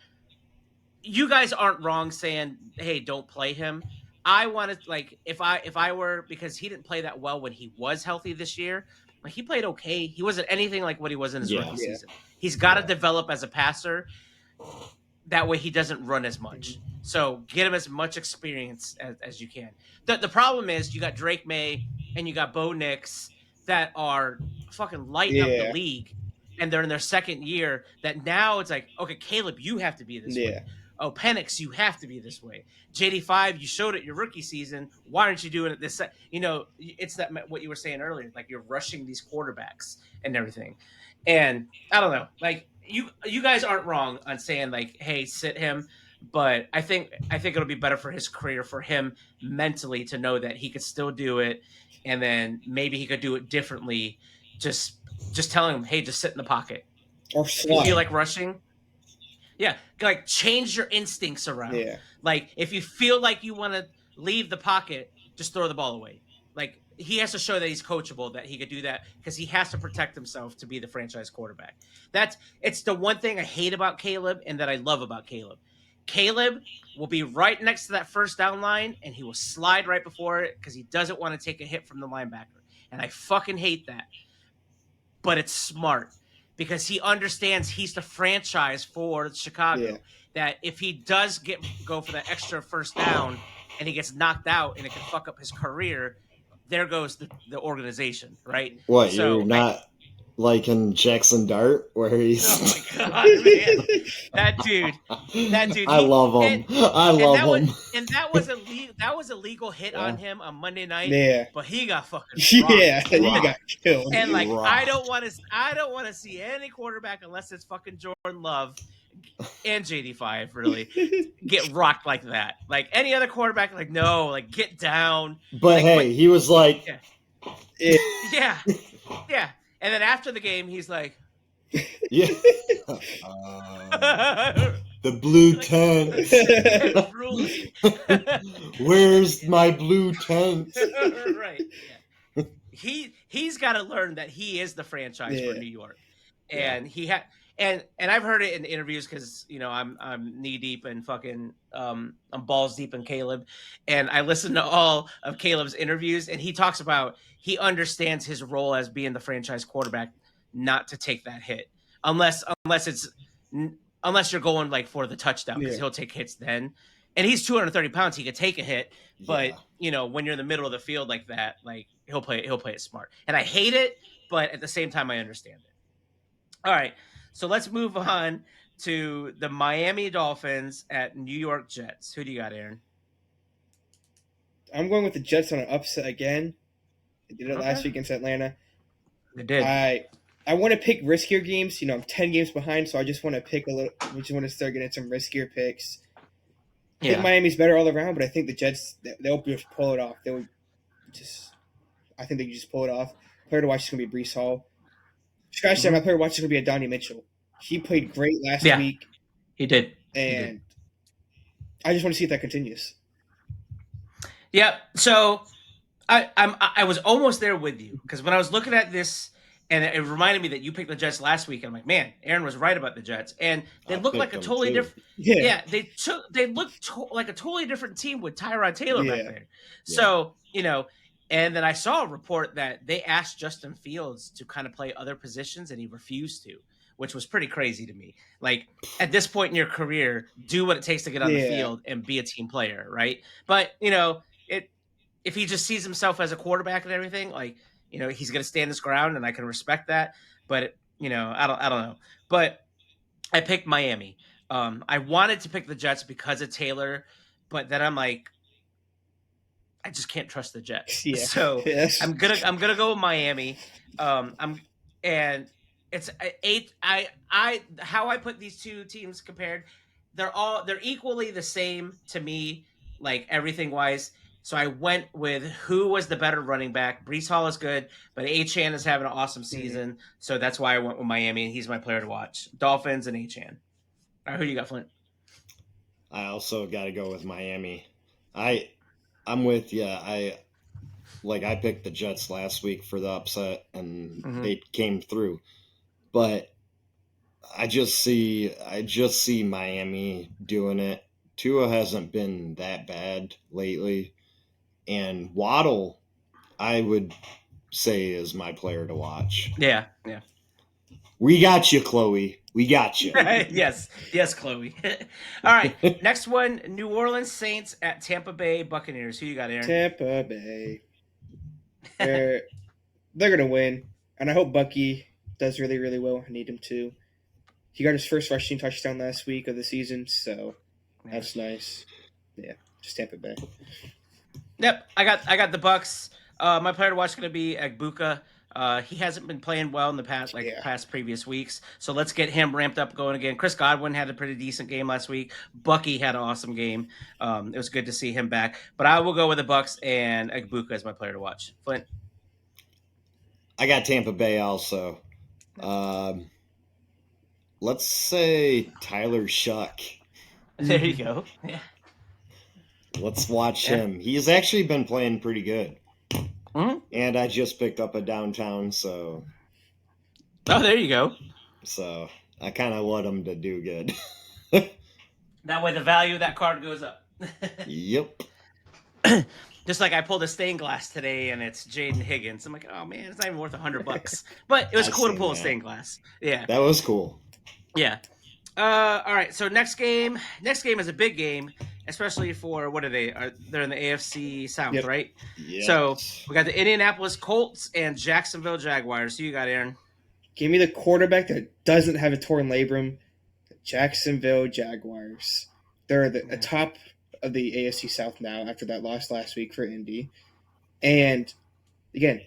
you guys aren't wrong saying, "Hey, don't play him." I wanted, like, if I were, because he didn't play that well when he was healthy this year. Like, he played okay. He wasn't anything like what he was in his rookie season. He's got to develop as a passer. That way he doesn't run as much. So get him as much experience as you can. The problem is you got Drake May and you got Bo Nix that are fucking lighting up the league, and they're in their second year, that now it's like, okay, Caleb, you have to be this way. Oh, Penix, you have to be this way. JD5, you showed it your rookie season. Why aren't you doing it this? It's that what you were saying earlier. Like, you're rushing these quarterbacks and everything. And I don't know, like, you guys aren't wrong on saying like, hey, sit him, but I think it'll be better for his career, for him mentally, to know that he could still do it, and then maybe he could do it differently. Just telling him, hey, just sit in the pocket. Or slide. You feel like rushing? Yeah, like, change your instincts around. Yeah. Like, if you feel like you want to leave the pocket, just throw the ball away. Like, he has to show that he's coachable, that he could do that, because he has to protect himself to be the franchise quarterback. It's the one thing I hate about Caleb and that I love about Caleb. Caleb will be right next to that first down line, and he will slide right before it because he doesn't want to take a hit from the linebacker. And I fucking hate that. But it's smart, because he understands he's the franchise for Chicago. Yeah. That if he does go for that extra first down, and he gets knocked out and it can fuck up his career, there goes the organization, right? What, So you're not like in Jackson Dart where he's... Oh my god, man. That dude. I love him. I love him. And that was a legal hit on him on Monday night. Yeah. But he got fucking rocked. Yeah, he got killed. And like Rocked. I don't want to see any quarterback unless it's fucking Jordan Love and JD5 really get rocked like that. Like any other quarterback, like no, like get down. But hey, he was like, yeah. And then after the game, he's like, yeah, the blue tent. Where's my blue tent? Right. Yeah. He's got to learn that he is the franchise for New York, and he had. And I've heard it in interviews because I'm knee deep and fucking I'm balls deep in Caleb, and I listen to all of Caleb's interviews, and he talks about he understands his role as being the franchise quarterback, not to take that hit unless you're going like for the touchdown because he'll take hits then, and he's 230 pounds, he could take a hit, but when you're in the middle of the field like that, like he'll play it smart, and I hate it, but at the same time I understand it. All right. So let's move on to the Miami Dolphins at New York Jets. Who do you got, Aaron? I'm going with the Jets on an upset again. They did it last week against Atlanta. They did. I want to pick riskier games. I'm 10 games behind, so I just want to pick a little. We just want to start getting some riskier picks. I think Miami's better all around, but I think the Jets they'll just pull it off. I think they can just pull it off. Player to watch is going to be Breece Hall. Scratch that. My player watch is going to be Donnie Mitchell. He played great last week. He did. And I just want to see if that continues. Yeah. So I was almost there with you because when I was looking at this, and it reminded me that you picked the Jets last week. I'm like, man, Aaron was right about the Jets, and they look like a totally different. Yeah, they looked like a totally different team with Tyrod Taylor back there. So and then I saw a report that they asked Justin Fields to kind of play other positions, and he refused to, which was pretty crazy to me. Like, at this point in your career, do what it takes to get on the field and be a team player, right? But, if he just sees himself as a quarterback and everything, like, he's going to stand his ground, and I can respect that. But, I don't know. But I picked Miami. I wanted to pick the Jets because of Taylor, but then I'm like, I just can't trust the Jets. Yeah. So I'm gonna go with Miami. And it's how I put these two teams compared, they're equally the same to me, like everything wise. So I went with who was the better running back. Breece Hall is good, but Achane is having an awesome season. So that's why I went with Miami, and he's my player to watch. Dolphins and Achane. All right, who do you got, Flint? I also got to go with Miami. I'm with you. I picked the Jets last week for the upset, and they came through. But I just see Miami doing it. Tua hasn't been that bad lately, and Waddle, I would say, is my player to watch. Yeah. We got you, Chloe. We got you. Yes, Chloe. All right, next one, New Orleans Saints at Tampa Bay Buccaneers. Who you got, Aaron? Tampa Bay. They're going to win, and I hope Bucky does really, really well. I need him to. He got his first rushing touchdown last week of the season, so that's nice. Yeah, just Tampa Bay. Yep, I got the Bucks. My player to watch is going to be Agbuka. He hasn't been playing well in the past previous weeks, so let's get him ramped up going again. Chris Godwin had a pretty decent game last week. Bucky had an awesome game. It was good to see him back. But I will go with the Bucks and Agbuka as my player to watch. Flint? I got Tampa Bay also. Let's say Tyler Shuck. There you go. Yeah. Let's watch him. He's actually been playing pretty good. Mm-hmm. And I just picked up a downtown, so. Oh, there you go. So I kind of want him to do good. That way the value of that card goes up. Yep. Just like I pulled a stained glass today, and it's Jaden Higgins. I'm like, oh man, it's not even worth $100. But it was cool to pull a stained glass. Yeah. That was cool. Yeah. All right. So next game is a big game, especially for what are they? They're in the AFC South, Yep. right? Yes. So we got the Indianapolis Colts and Jacksonville Jaguars. Who you got, Aaron? Give me the quarterback that doesn't have a torn labrum. The Jacksonville Jaguars. They're the top of the AFC South now after that loss last week for Indy. And again,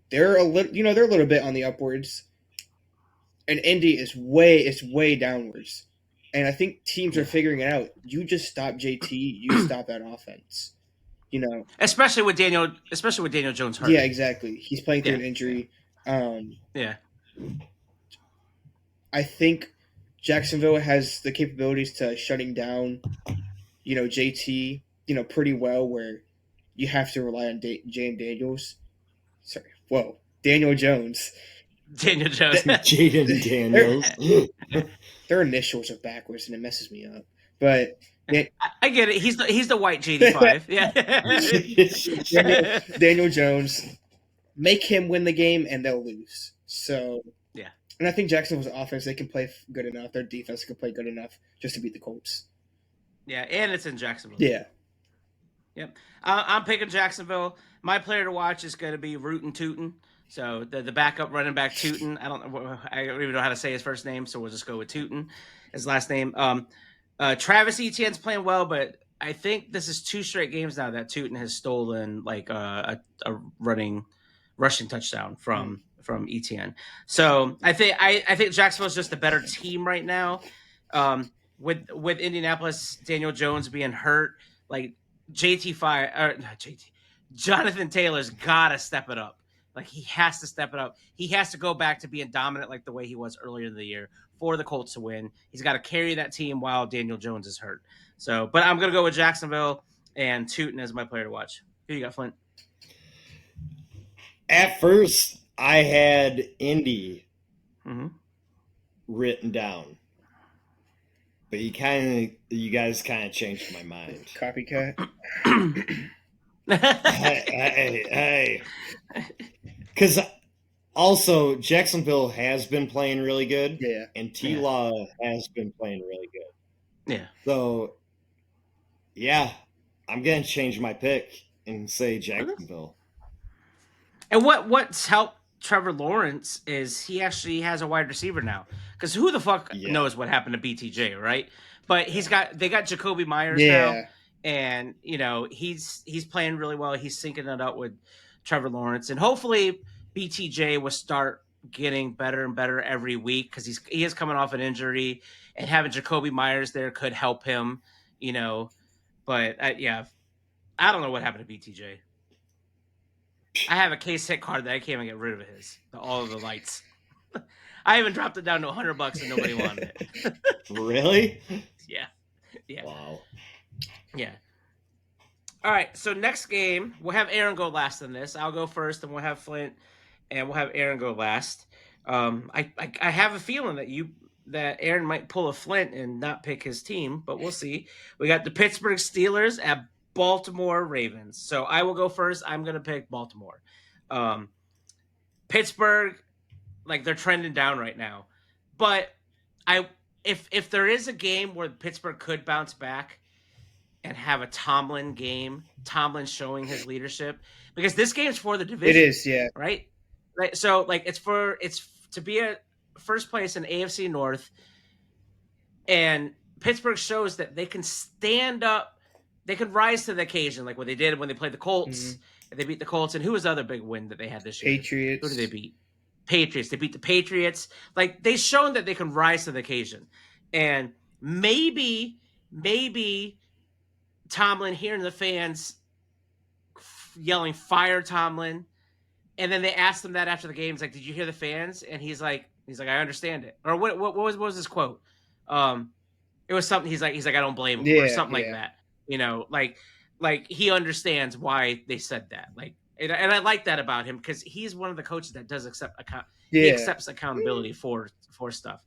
they're a little bit on the upwards. And Indy is way downwards. And I think teams are figuring it out. You just stop JT, you stop that offense. Especially with Daniel Jones hurt. Yeah, exactly. He's playing through an injury. Yeah. I think Jacksonville has the capabilities to shutting down, JT, pretty well, where you have to rely on Daniel Jones. Daniel Jones. Jaden Daniels. Their initials are backwards and it messes me up. But I get it. He's the white JD5. Yeah. Daniel Jones, make him win the game and they'll lose. So yeah. And I think Jacksonville's offense, they can play good enough. Their defense can play good enough just to beat the Colts. Yeah, and it's in Jacksonville. Yeah. Yep. I'm picking Jacksonville. My player to watch is going to be Rootin' Tootin'. So the backup running back Tootin'. I don't even know how to say his first name, so we'll just go with Tootin', his last name. Travis Etienne's playing well, but I think this is 2 straight games now that Tootin' has stolen like a rushing touchdown from Etienne. So I think Jacksonville's just a better team right now. With Indianapolis, Daniel Jones being hurt, like Jonathan Taylor's gotta step it up. Like he has to step it up. He has to go back to being dominant like the way he was earlier in the year for the Colts to win. He's got to carry that team while Daniel Jones is hurt. So, but I'm gonna go with Jacksonville and Tootin as my player to watch. Who you got, Flint? At first, I had Indy written down, but you guys kind of changed my mind. Copycat. hey. Because also Jacksonville has been playing really good, and T-Law has been playing really good. Yeah. So, yeah, I'm gonna change my pick and say Jacksonville. And what's helped Trevor Lawrence is he actually has a wide receiver now. Because who the fuck knows what happened to BTJ, right? But they got Jacoby Myers now, and he's playing really well. He's syncing it up with Trevor Lawrence, and hopefully BTJ will start getting better and better every week because he is coming off an injury, and having Jacoby Myers there could help him, But I don't know what happened to BTJ. I have a case hit card that I can't even get rid of all of the lights. I even dropped it down to $100 and nobody wanted it. Really? Yeah. Wow. Yeah. All right. So next game, we'll have Aaron go last in this. I'll go first, and we'll have Flint, and we'll have Aaron go last. I have a feeling that Aaron might pull a Flint and not pick his team, but we'll see. We got the Pittsburgh Steelers at Baltimore Ravens. So I will go first. I'm going to pick Baltimore. Pittsburgh, like they're trending down right now. But if there is a game where Pittsburgh could bounce back and have a Tomlin game, Tomlin showing his leadership, because this game's for the division. It is, yeah. Right? So like it's to be at first place in AFC North, and Pittsburgh shows that they can stand up. They can rise to the occasion, like what they did when they played the Colts. And they beat the Colts. And who was the other big win that they had this year? Patriots. Who did they beat? Patriots. They beat the Patriots. Like, they've shown that they can rise to the occasion. And maybe Tomlin hearing the fans yelling, "Fire Tomlin." And then they asked him that after the game. He's like, "Did you hear the fans?" And he's like, "I understand it." Or what was his quote? It was something. He's like, "I don't blame him," or something like that. Like he understands why they said that. Like, and I like that about him because he's one of the coaches that does he accepts accountability for stuff.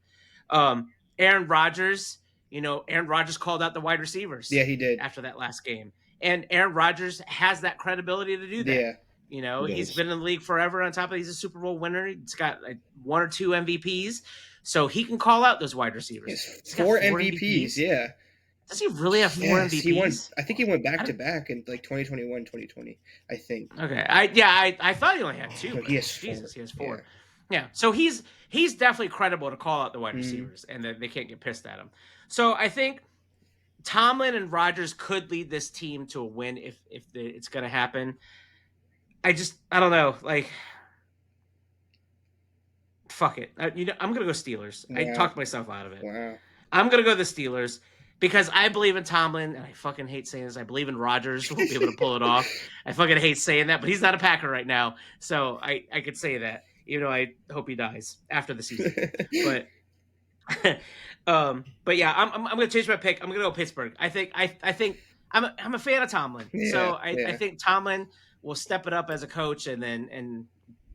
Aaron Rodgers, Aaron Rodgers called out the wide receivers. Yeah, he did after that last game, and Aaron Rodgers has that credibility to do that. Yeah. He's been in the league forever. On top of he's a Super Bowl winner. He's got like 1 or 2 MVPs, so he can call out those wide receivers. He's 4 MVPs. Yeah. Does he really have 4 Yes, MVPs? he won. I think he went back to back in like 2021, 2020. I think. Okay. I thought he only had 2. No, but he has 4. Jesus, he has 4. Yeah. So he's definitely credible to call out the wide Mhm. receivers, and that they can't get pissed at him. So I think Tomlin and Rodgers could lead this team to a win if it's going to happen. I don't know. Like, fuck it. I'm going to go Steelers. I Wow. talked myself out of it. Wow. I'm going to go the Steelers because I believe in Tomlin, and I fucking hate saying this. I believe in Rodgers will be able to pull it off. I fucking hate saying that, but he's not a Packer right now, so I could say that, even though I hope he dies after the season. But but yeah, I'm going to change my pick. I'm going to go Pittsburgh. I think I'm a fan of Tomlin, so I think Tomlin will step it up as a coach and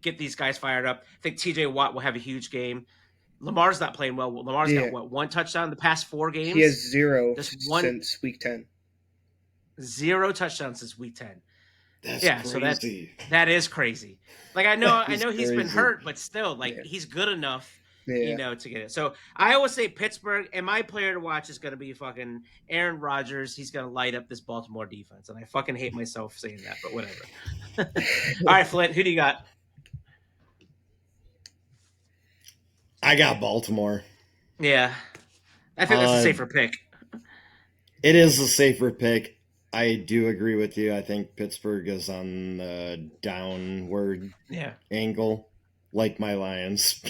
get these guys fired up. I think TJ Watt will have a huge game. Lamar's not playing well. Lamar's got 1 touchdown in the past 4 games. He has 0 Just since week 10. 0 touchdowns since week 10. That's So crazy. that is crazy. Like I know he's been crazy. hurt, but still, like he's good enough, Yeah. to get it. So I always say Pittsburgh, and my player to watch is going to be fucking Aaron Rodgers. He's going to light up this Baltimore defense, and I fucking hate myself saying that, but whatever. All right, Flint, who do you got? I got Baltimore. Yeah, I think that's a safer pick. It is a safer pick. I do agree with you. I think Pittsburgh is on the downward angle, like my Lions.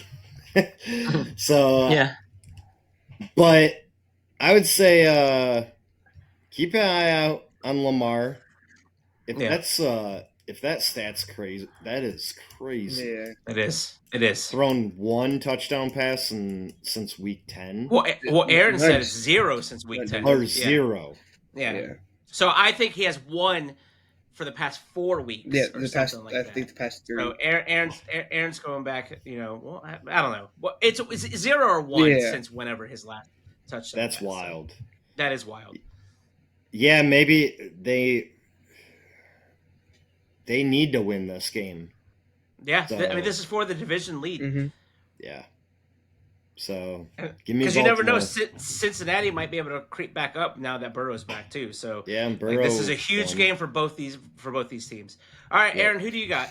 So yeah, but I would say keep an eye out on Lamar. If that stat's crazy, that is crazy. Yeah. it is. Thrown 1 touchdown pass since week 10. Well, Aaron said it's 0 since week 10. Or 0. Yeah. So I think he has 1 for the past 4 weeks. Yeah, or the past something like I that. think the past 3. So Aaron's going back. Well, I don't know. Well, it's 0 or 1 since whenever his last touchdown. That's wild. So that is wild. Yeah, maybe they need to win this game. Yeah, So, I mean, this is for the division lead. Mm-hmm. Yeah. So give me because you never know, Baltimore. Cincinnati might be able to creep back up now that Burrow's back too. So yeah, and Burrow, this is a huge game for both these teams. All right, Aaron, who do you got?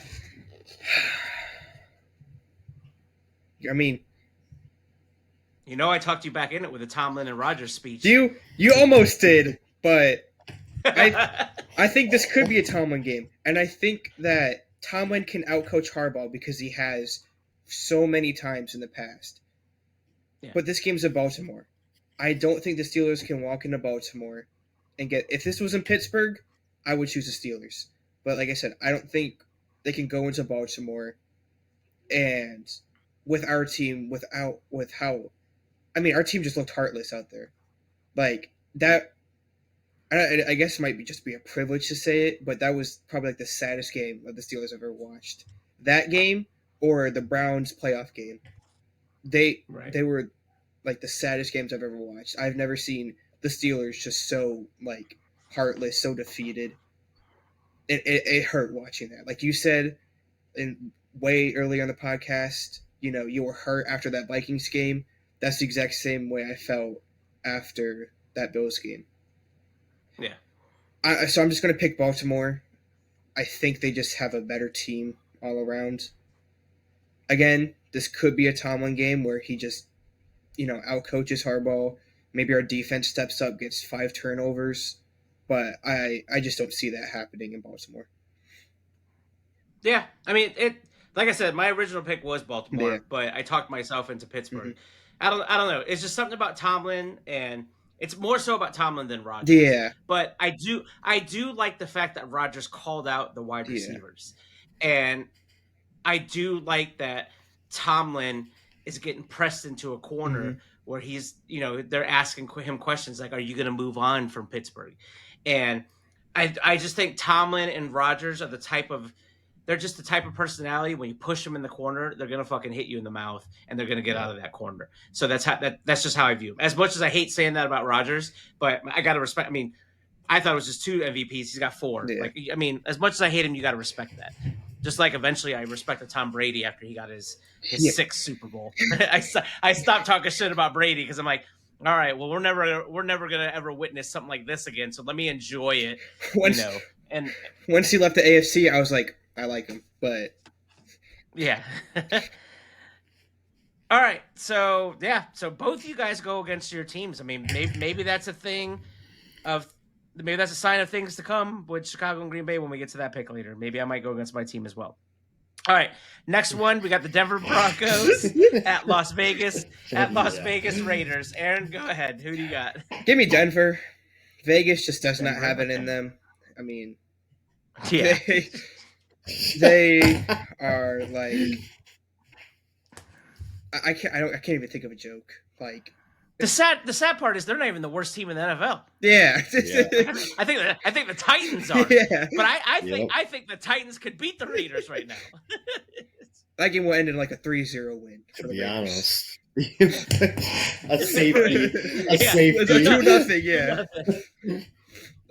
I mean, I talked you back in it with a Tomlin and Rodgers speech. you almost did, but I think this could be a Tomlin game, and I think that Tomlin can outcoach Harbaugh because he has so many times in the past. Yeah. But this game's in Baltimore. I don't think the Steelers can walk into Baltimore and get. If this was in Pittsburgh, I would choose the Steelers. But like I said, I don't think they can go into Baltimore and with our team our team just looked heartless out there. Like that. I guess it might be a privilege to say it, but that was probably like the saddest game of the Steelers I've ever watched. That game or the Browns playoff game, they were like the saddest games I've ever watched. I've never seen the Steelers just so like heartless, so defeated. It hurt watching that. Like you said, way earlier on the podcast, you were hurt after that Vikings game. That's the exact same way I felt after that Bills game. Yeah. So I'm just going to pick Baltimore. I think they just have a better team all around. Again, this could be a Tomlin game where he just, outcoaches Harbaugh. Maybe our defense steps up, gets 5 turnovers. But I just don't see that happening in Baltimore. Yeah. I mean, like I said, my original pick was Baltimore, but I talked myself into Pittsburgh. Mm-hmm. I don't know. It's just something about Tomlin, and it's more so about Tomlin than Rodgers. Yeah. But I do like the fact that Rodgers called out the wide receivers. And I do like that Tomlin is getting pressed into a corner where he's, they're asking him questions like, are you going to move on from Pittsburgh? And I just think Tomlin and Rodgers are they're just the type of personality. When you push them in the corner, they're gonna fucking hit you in the mouth, and they're gonna get out of that corner. So that's just how I view him. As much as I hate saying that about Rodgers, but I gotta respect. I mean, I thought it was just 2 MVPs. He's got 4. Yeah. Like, I mean, as much as I hate him, you gotta respect that. Just like eventually I respected Tom Brady after he got his 6th Super Bowl. I stopped talking shit about Brady because I'm like, All right. Well, we're never gonna ever witness something like this again. So let me enjoy it. Once, and once he left the AFC, I was like, I like him, but yeah. All right. So So both you guys go against your teams. I mean, maybe that's a thing of. Maybe that's a sign of things to come with Chicago and Green Bay when we get to that pick later. Maybe I might go against my team as well. All right, next one, we got the Denver Broncos at Las Vegas Vegas Raiders. Aaron, go ahead. Who do you got? give me Denver. Vegas just does not have it in them. I mean, Yeah. they are like I can't even think of a joke. Like the sad part is they're not even the worst team in the NFL. yeah. I think the Titans are. Yeah. But I think the Titans could beat the Raiders right now. That game will end in like a 3-0 win. To be honest. a safety. It's a 2-0,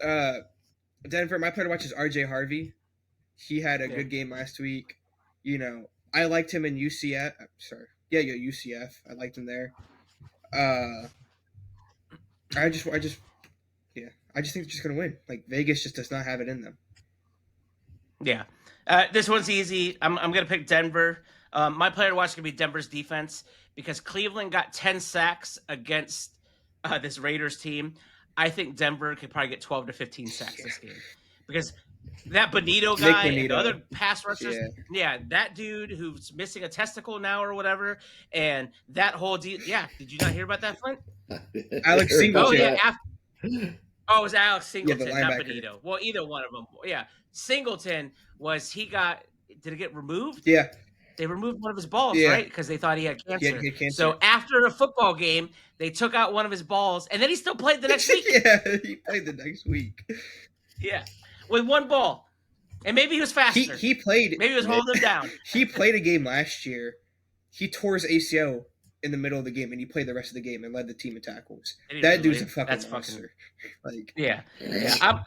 yeah. Denver, my player to watch is RJ Harvey. He had a good game last week. You know, I liked him in UCF. UCF. I liked him there. I just think they're just gonna win. Like Vegas just does not have it in them. Yeah, this one's easy. I'm gonna pick Denver. My player to watch is gonna be Denver's defense because Cleveland got 10 sacks against this Raiders team. I think Denver could probably get 12 to 15 sacks this game because that Bonito guy and the other pass rushers, that dude who's missing a testicle now or whatever, and that whole did you not hear about that, Flint? Alex Singleton. It was Alex Singleton, the not linebacker. Bonito. Well, either one of them. Yeah, Singleton did it get removed? Yeah. They removed one of his balls, Yeah. right? Because they thought he had cancer. He had cancer. So after the football game, they took out one of his balls, and then he still played the next week. Yeah, he played the next week. Yeah, with one ball, and maybe he was faster. He played. Maybe he was holding him down. He played a game last year. He tore his ACL in the middle of the game, and he played the rest of the game and led the team in tackles. That dude's a fucking monster. Yeah.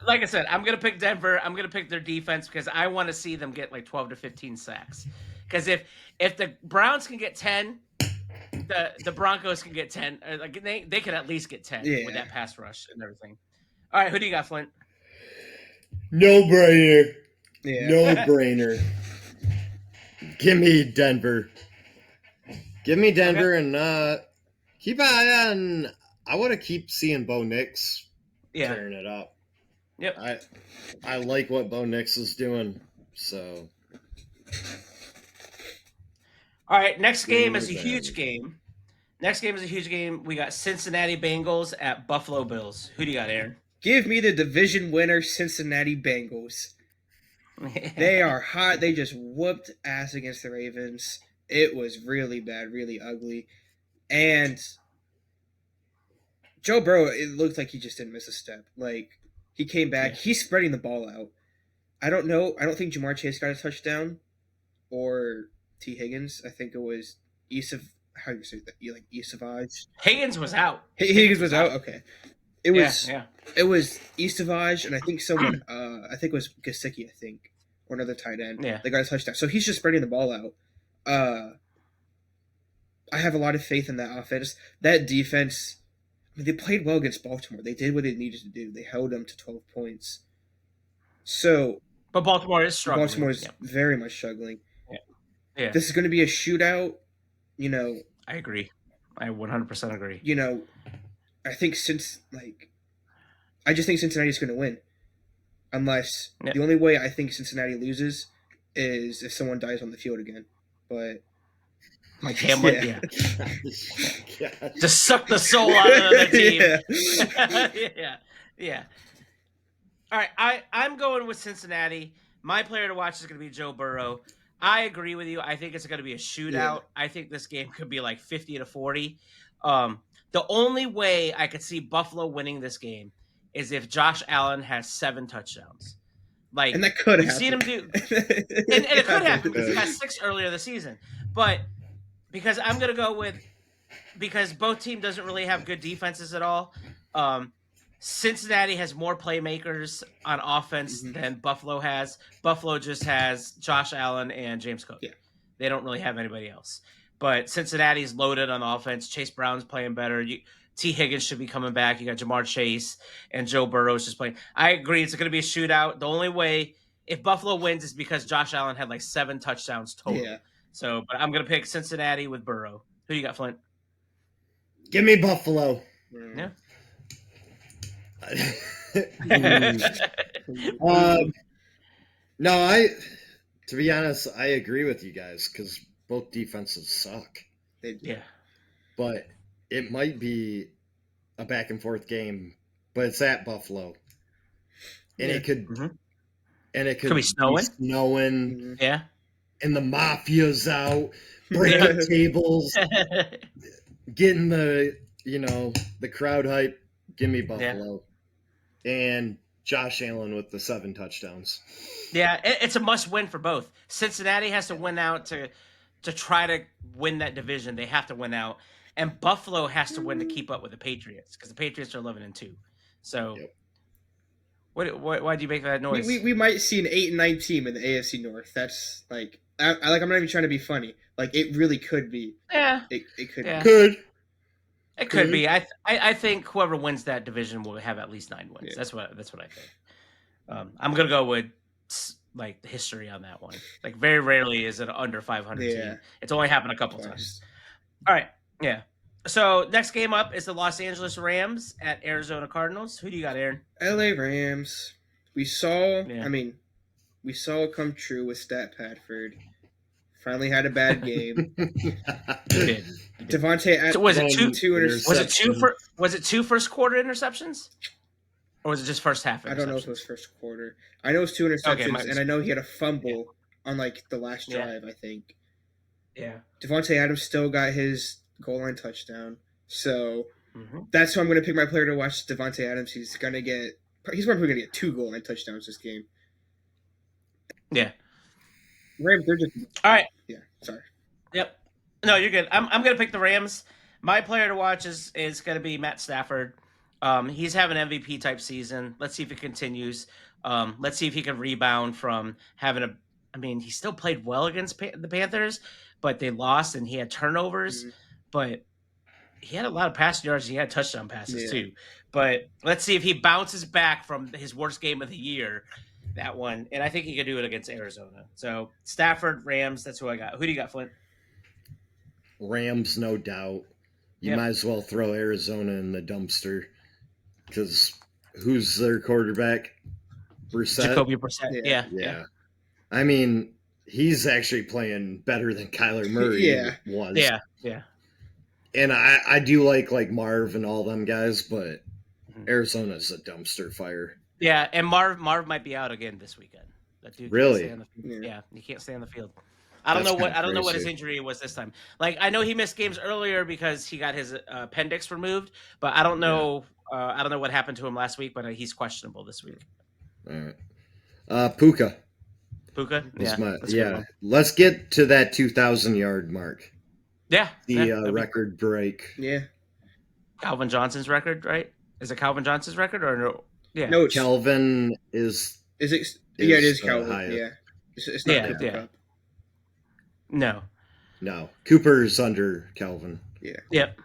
Like I said, I'm gonna pick Denver. I'm gonna pick their defense because I want to see them get like 12 to 15 sacks. Because if the Browns can get 10, the Broncos can get 10. Like they can at least get 10 with that pass rush and everything. All right, who do you got, Flint? No brainer. Yeah. No brainer. Give me Denver. Give me Denver and keep an eye on. I want to keep seeing Bo Nix tearing it up. Yep. I like what Bo Nix is doing. So. All right, next game is a huge game. We got Cincinnati Bengals at Buffalo Bills. Who do you got, Aaron? Give me the division winner, Cincinnati Bengals. They are hot. They just whooped ass against the Ravens. It was really bad, really ugly. And Joe Burrow, it looked like he just didn't miss a step. Like, he came back. He's spreading the ball out. I don't know. I don't think Jamar Chase got a touchdown or T. Higgins. I think it was how do you say that? Esavage. Higgins was out. Higgins was out? Okay. It was Esavage and I think someone, I think it was Gesicki, or another tight end. Yeah. They got a touchdown. So he's just spreading the ball out. I have a lot of faith in that offense. That defense, they played well against Baltimore. They did what they needed to do. They held them to 12 points. So, but Baltimore is struggling. Baltimore is very much struggling. Yeah. This is going to be a shootout. You know, I agree. I 100% agree. You know, I think I just think Cincinnati is going to win. Unless the only way I think Cincinnati loses is if someone dies on the field again. But like Hamlet, just suck the soul out of the team. Yeah. All right, I'm going with Cincinnati. My player to watch is going to be Joe Burrow. I agree with you. I think it's going to be a shootout. Yeah. I think this game could be like 50-40. The only way I could see Buffalo winning this game is if Josh Allen has 7 touchdowns. And that could happen. We've seen him do, and it could happen because he had 6 earlier this season. But because I'm going to go with, because both teams doesn't really have good defenses at all. Cincinnati has more playmakers on offense than Buffalo has. Buffalo just has Josh Allen and James Cook. Yeah. They don't really have anybody else. But Cincinnati's loaded on offense. Chase Brown's playing better. T. Higgins should be coming back. You got Jamar Chase and Joe Burrow's just playing. I agree. It's going to be a shootout. The only way if Buffalo wins is because Josh Allen had like 7 touchdowns total. Yeah. So, but I'm going to pick Cincinnati with Burrow. Who you got, Flint? Give me Buffalo. Yeah. No, to be honest, I agree with you guys because both defenses suck. Yeah. But it might be a back and forth game, but it's at Buffalo, and it could, Could be snowing. Snowing, Yeah. and the mafia's out, breaking tables, getting the crowd hype. Give me Buffalo, and Josh Allen with the 7 touchdowns. Yeah, it's a must win for both. Cincinnati has to win out to try to win that division. They have to win out, and Buffalo has to win to keep up with the Patriots because the Patriots are 11-2. So, why do you make that noise? We might see an 8-9 team in the AFC North. That's like I'm not even trying to be funny. Like it really could be. Yeah, it could. Yeah. Be. It could be. I think whoever wins that division will have at least 9 wins. Yeah. That's what I think. I'm gonna go with like the history on that one. Like very rarely is it under 500 team. It's only happened a couple times. All right, yeah. So next game up is the Los Angeles Rams at Arizona Cardinals. Who do you got, Aaron? LA Rams. We saw. I mean, we saw it come true with Stat Padford. Finally had a bad game. Devontae Adams. So was it two interceptions. Was it 2 first quarter interceptions? Or was it just first half? I don't know if it was first quarter. I know it was 2 interceptions, and I know he had a fumble on like the last drive. I think. Yeah. Devontae Adams still got his goal line touchdown, so that's who I'm going to pick my player to watch. Devontae Adams. He's probably going to get 2 goal line touchdowns this game. Yeah. Rams. They're just all right. Yeah. Sorry. Yep. No, you're good. I'm going to pick the Rams. My player to watch is going to be Matt Stafford. He's having an MVP type season. Let's see if it continues. Let's see if he can rebound from having he still played well against the Panthers, but they lost and he had turnovers, but he had a lot of passing yards. And he had touchdown passes too, but let's see if he bounces back from his worst game of the year, that one. And I think he could do it against Arizona. So Stafford, Rams, that's who I got. Who do you got, Flint? Rams, no doubt. You might as well throw Arizona in the dumpster. Because who's their quarterback? Brissett? Jacoby Brissett. Yeah. I mean, he's actually playing better than Kyler Murray was. Yeah. And I do like Marv and all them guys, but Arizona's a dumpster fire. Yeah, and Marv might be out again this weekend. That dude really? He can't stay on the field. I don't know what his injury was this time. Like I know he missed games earlier because he got his appendix removed, but I don't know. I don't know what happened to him last week, but he's questionable this week. All right. Puka. Yeah. Let's get to that 2,000 yard mark. Yeah. The record break. Yeah. Calvin Johnson's record, right? Is it Calvin Johnson's record or no? Yeah. No, Calvin is. Is it? Yeah, it is Calvin. Yeah. It's not Cooper Cup. No. Cooper's under Calvin. Yeah. Yep.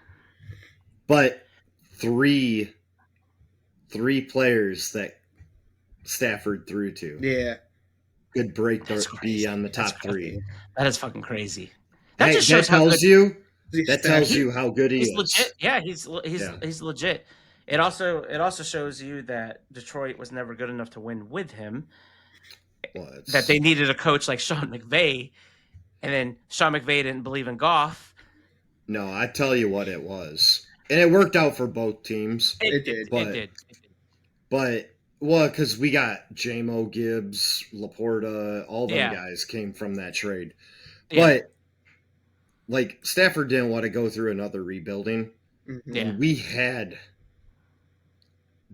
But three players that Stafford threw to. Yeah. Could be on the top 3. That is fucking crazy. That just shows tells you how good he is. He's legit. Yeah, he's legit. It also shows you that Detroit was never good enough to win with him. That they needed a coach like Sean McVay, and then Sean McVay didn't believe in Goff. No, I tell you what it was. And it worked out for both teams. It did. But, because we got J-Mo, Gibbs, Laporta, all them guys came from that trade. Yeah. But, Stafford didn't want to go through another rebuilding. Yeah.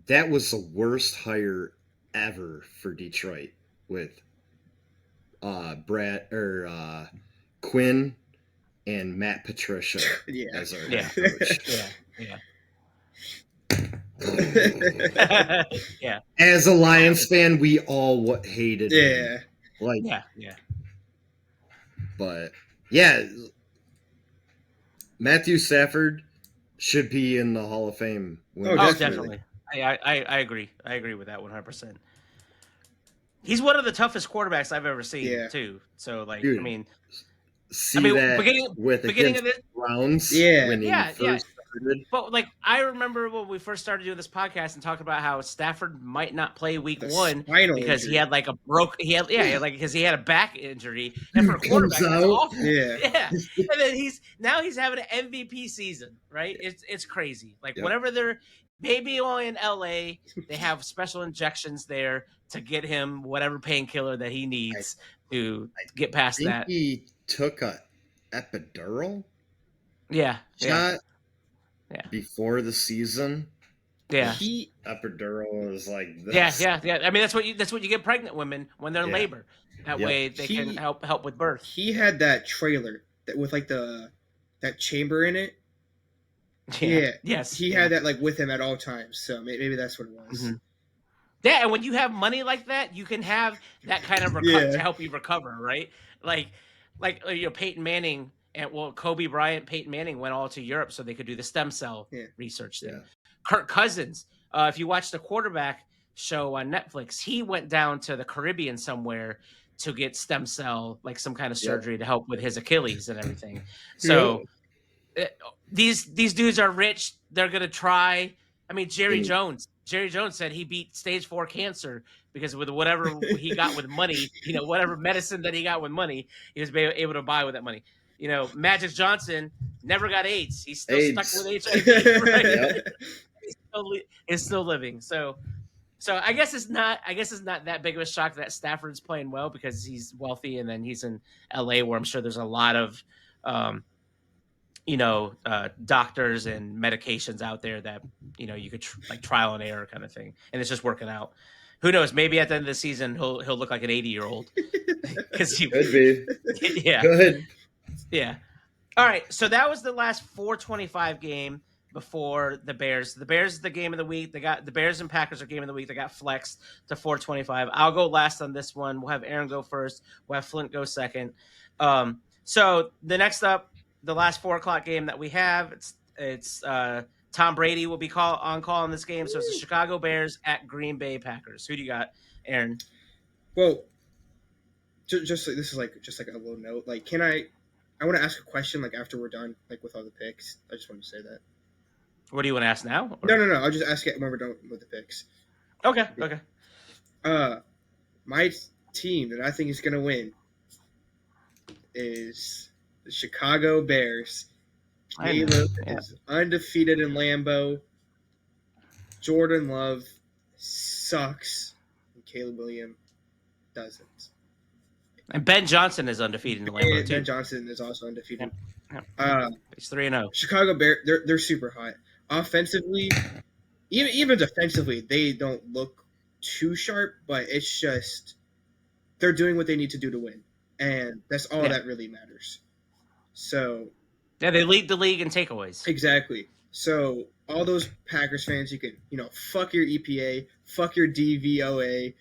That was the worst hire ever for Detroit with Quinn and Matt Patricia as our head coach. Yeah. As a Lions fan, we all hated him. But Matthew Stafford should be in the Hall of Fame. Oh, definitely. I agree. I agree with that 100%. He's one of the toughest quarterbacks I've ever seen, too. So, like, Dude, I mean, beginning of this Browns when he first started. But like, I remember when we first started doing this podcast and talking about how Stafford might not play week 1 because he had like because he had a back injury, and for a quarterback, that's awful. Yeah. And then he's having an MVP season, right? It's crazy. Like whenever they're maybe only in LA, they have special injections there to get him whatever painkiller that he needs to get past that. He took a epidural shot before the season. Epidural is like this. Yeah. I mean, that's what you get pregnant women when they're in labor. That way they can help with birth. He had that trailer with like that chamber in it. Yes. He had that like with him at all times. So maybe that's what it was. Mm-hmm. Yeah, and when you have money like that, you can have that kind of to help you recover, right? Like Peyton Manning and Kobe Bryant, Peyton Manning went all to Europe so they could do the stem cell research thing. Kirk Cousins, if you watch the quarterback show on Netflix, he went down to the Caribbean somewhere to get stem cell, like some kind of surgery to help with his Achilles and everything. So these dudes are rich. They're gonna try. I mean, Jerry Jones said he beat stage 4 cancer because with whatever he got with money, whatever medicine that he got with money, he was able to buy with that money. Magic Johnson never got AIDS. He's still stuck with HIV. Right? He's still living. So I guess it's not that big of a shock that Stafford's playing well because he's wealthy and then he's in LA where I'm sure there's a lot of doctors and medications out there that you could like trial and error kind of thing, and it's just working out. Who knows? Maybe at the end of the season he'll look like an 80-year-old because he could be. Good. Yeah. All right. So that was the last 425 game before the Bears. The Bears is the game of the week. The Bears and Packers are game of the week. They got flexed to 425. I'll go last on this one. We'll have Aaron go first. We'll have Flint go second. So the next up, the last 4:00 game that we have, it's Tom Brady will be on call in this game. So it's the Chicago Bears at Green Bay Packers. Who do you got, Aaron? Well, just this is just like a little note. Like, I want to ask a question like after we're done, like with all the picks. I just want to say that. What do you want to ask now? Or? No. I'll just ask it when we're done with the picks. Okay. My team that I think is gonna win is the Chicago Bears. Caleb is undefeated in Lambeau. Jordan Love sucks, and Caleb Williams doesn't. And Ben Johnson is undefeated in Lambeau too. Ben Johnson is also undefeated. He's 3-0. Chicago Bears, they're super hot. Offensively, even defensively, they don't look too sharp, but it's just they're doing what they need to do to win, and that's all that really matters. So, they lead the league in takeaways. Exactly. So all those Packers fans, you can fuck your EPA, fuck your DVOA.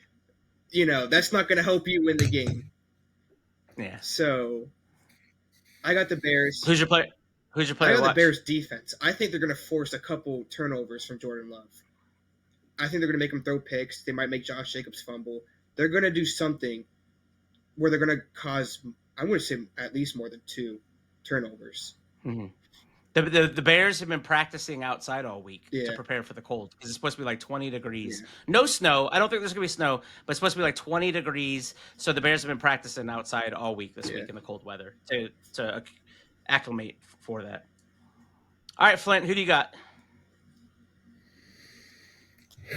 That's not going to help you win the game. Yeah. So I got the Bears. Who's your player? I got the Bears defense. I think they're going to force a couple turnovers from Jordan Love. I think they're going to make him throw picks. They might make Josh Jacobs fumble. They're going to do something where they're going to cause, I would say, at least more than 2 turnovers. Mm-hmm. The Bears have been practicing outside all week to prepare for the cold because it's supposed to be like 20 degrees. Yeah. No snow. I don't think there's going to be snow, but it's supposed to be like 20 degrees. So the Bears have been practicing outside all week this week in the cold weather to acclimate for that. All right, Flint, who do you got?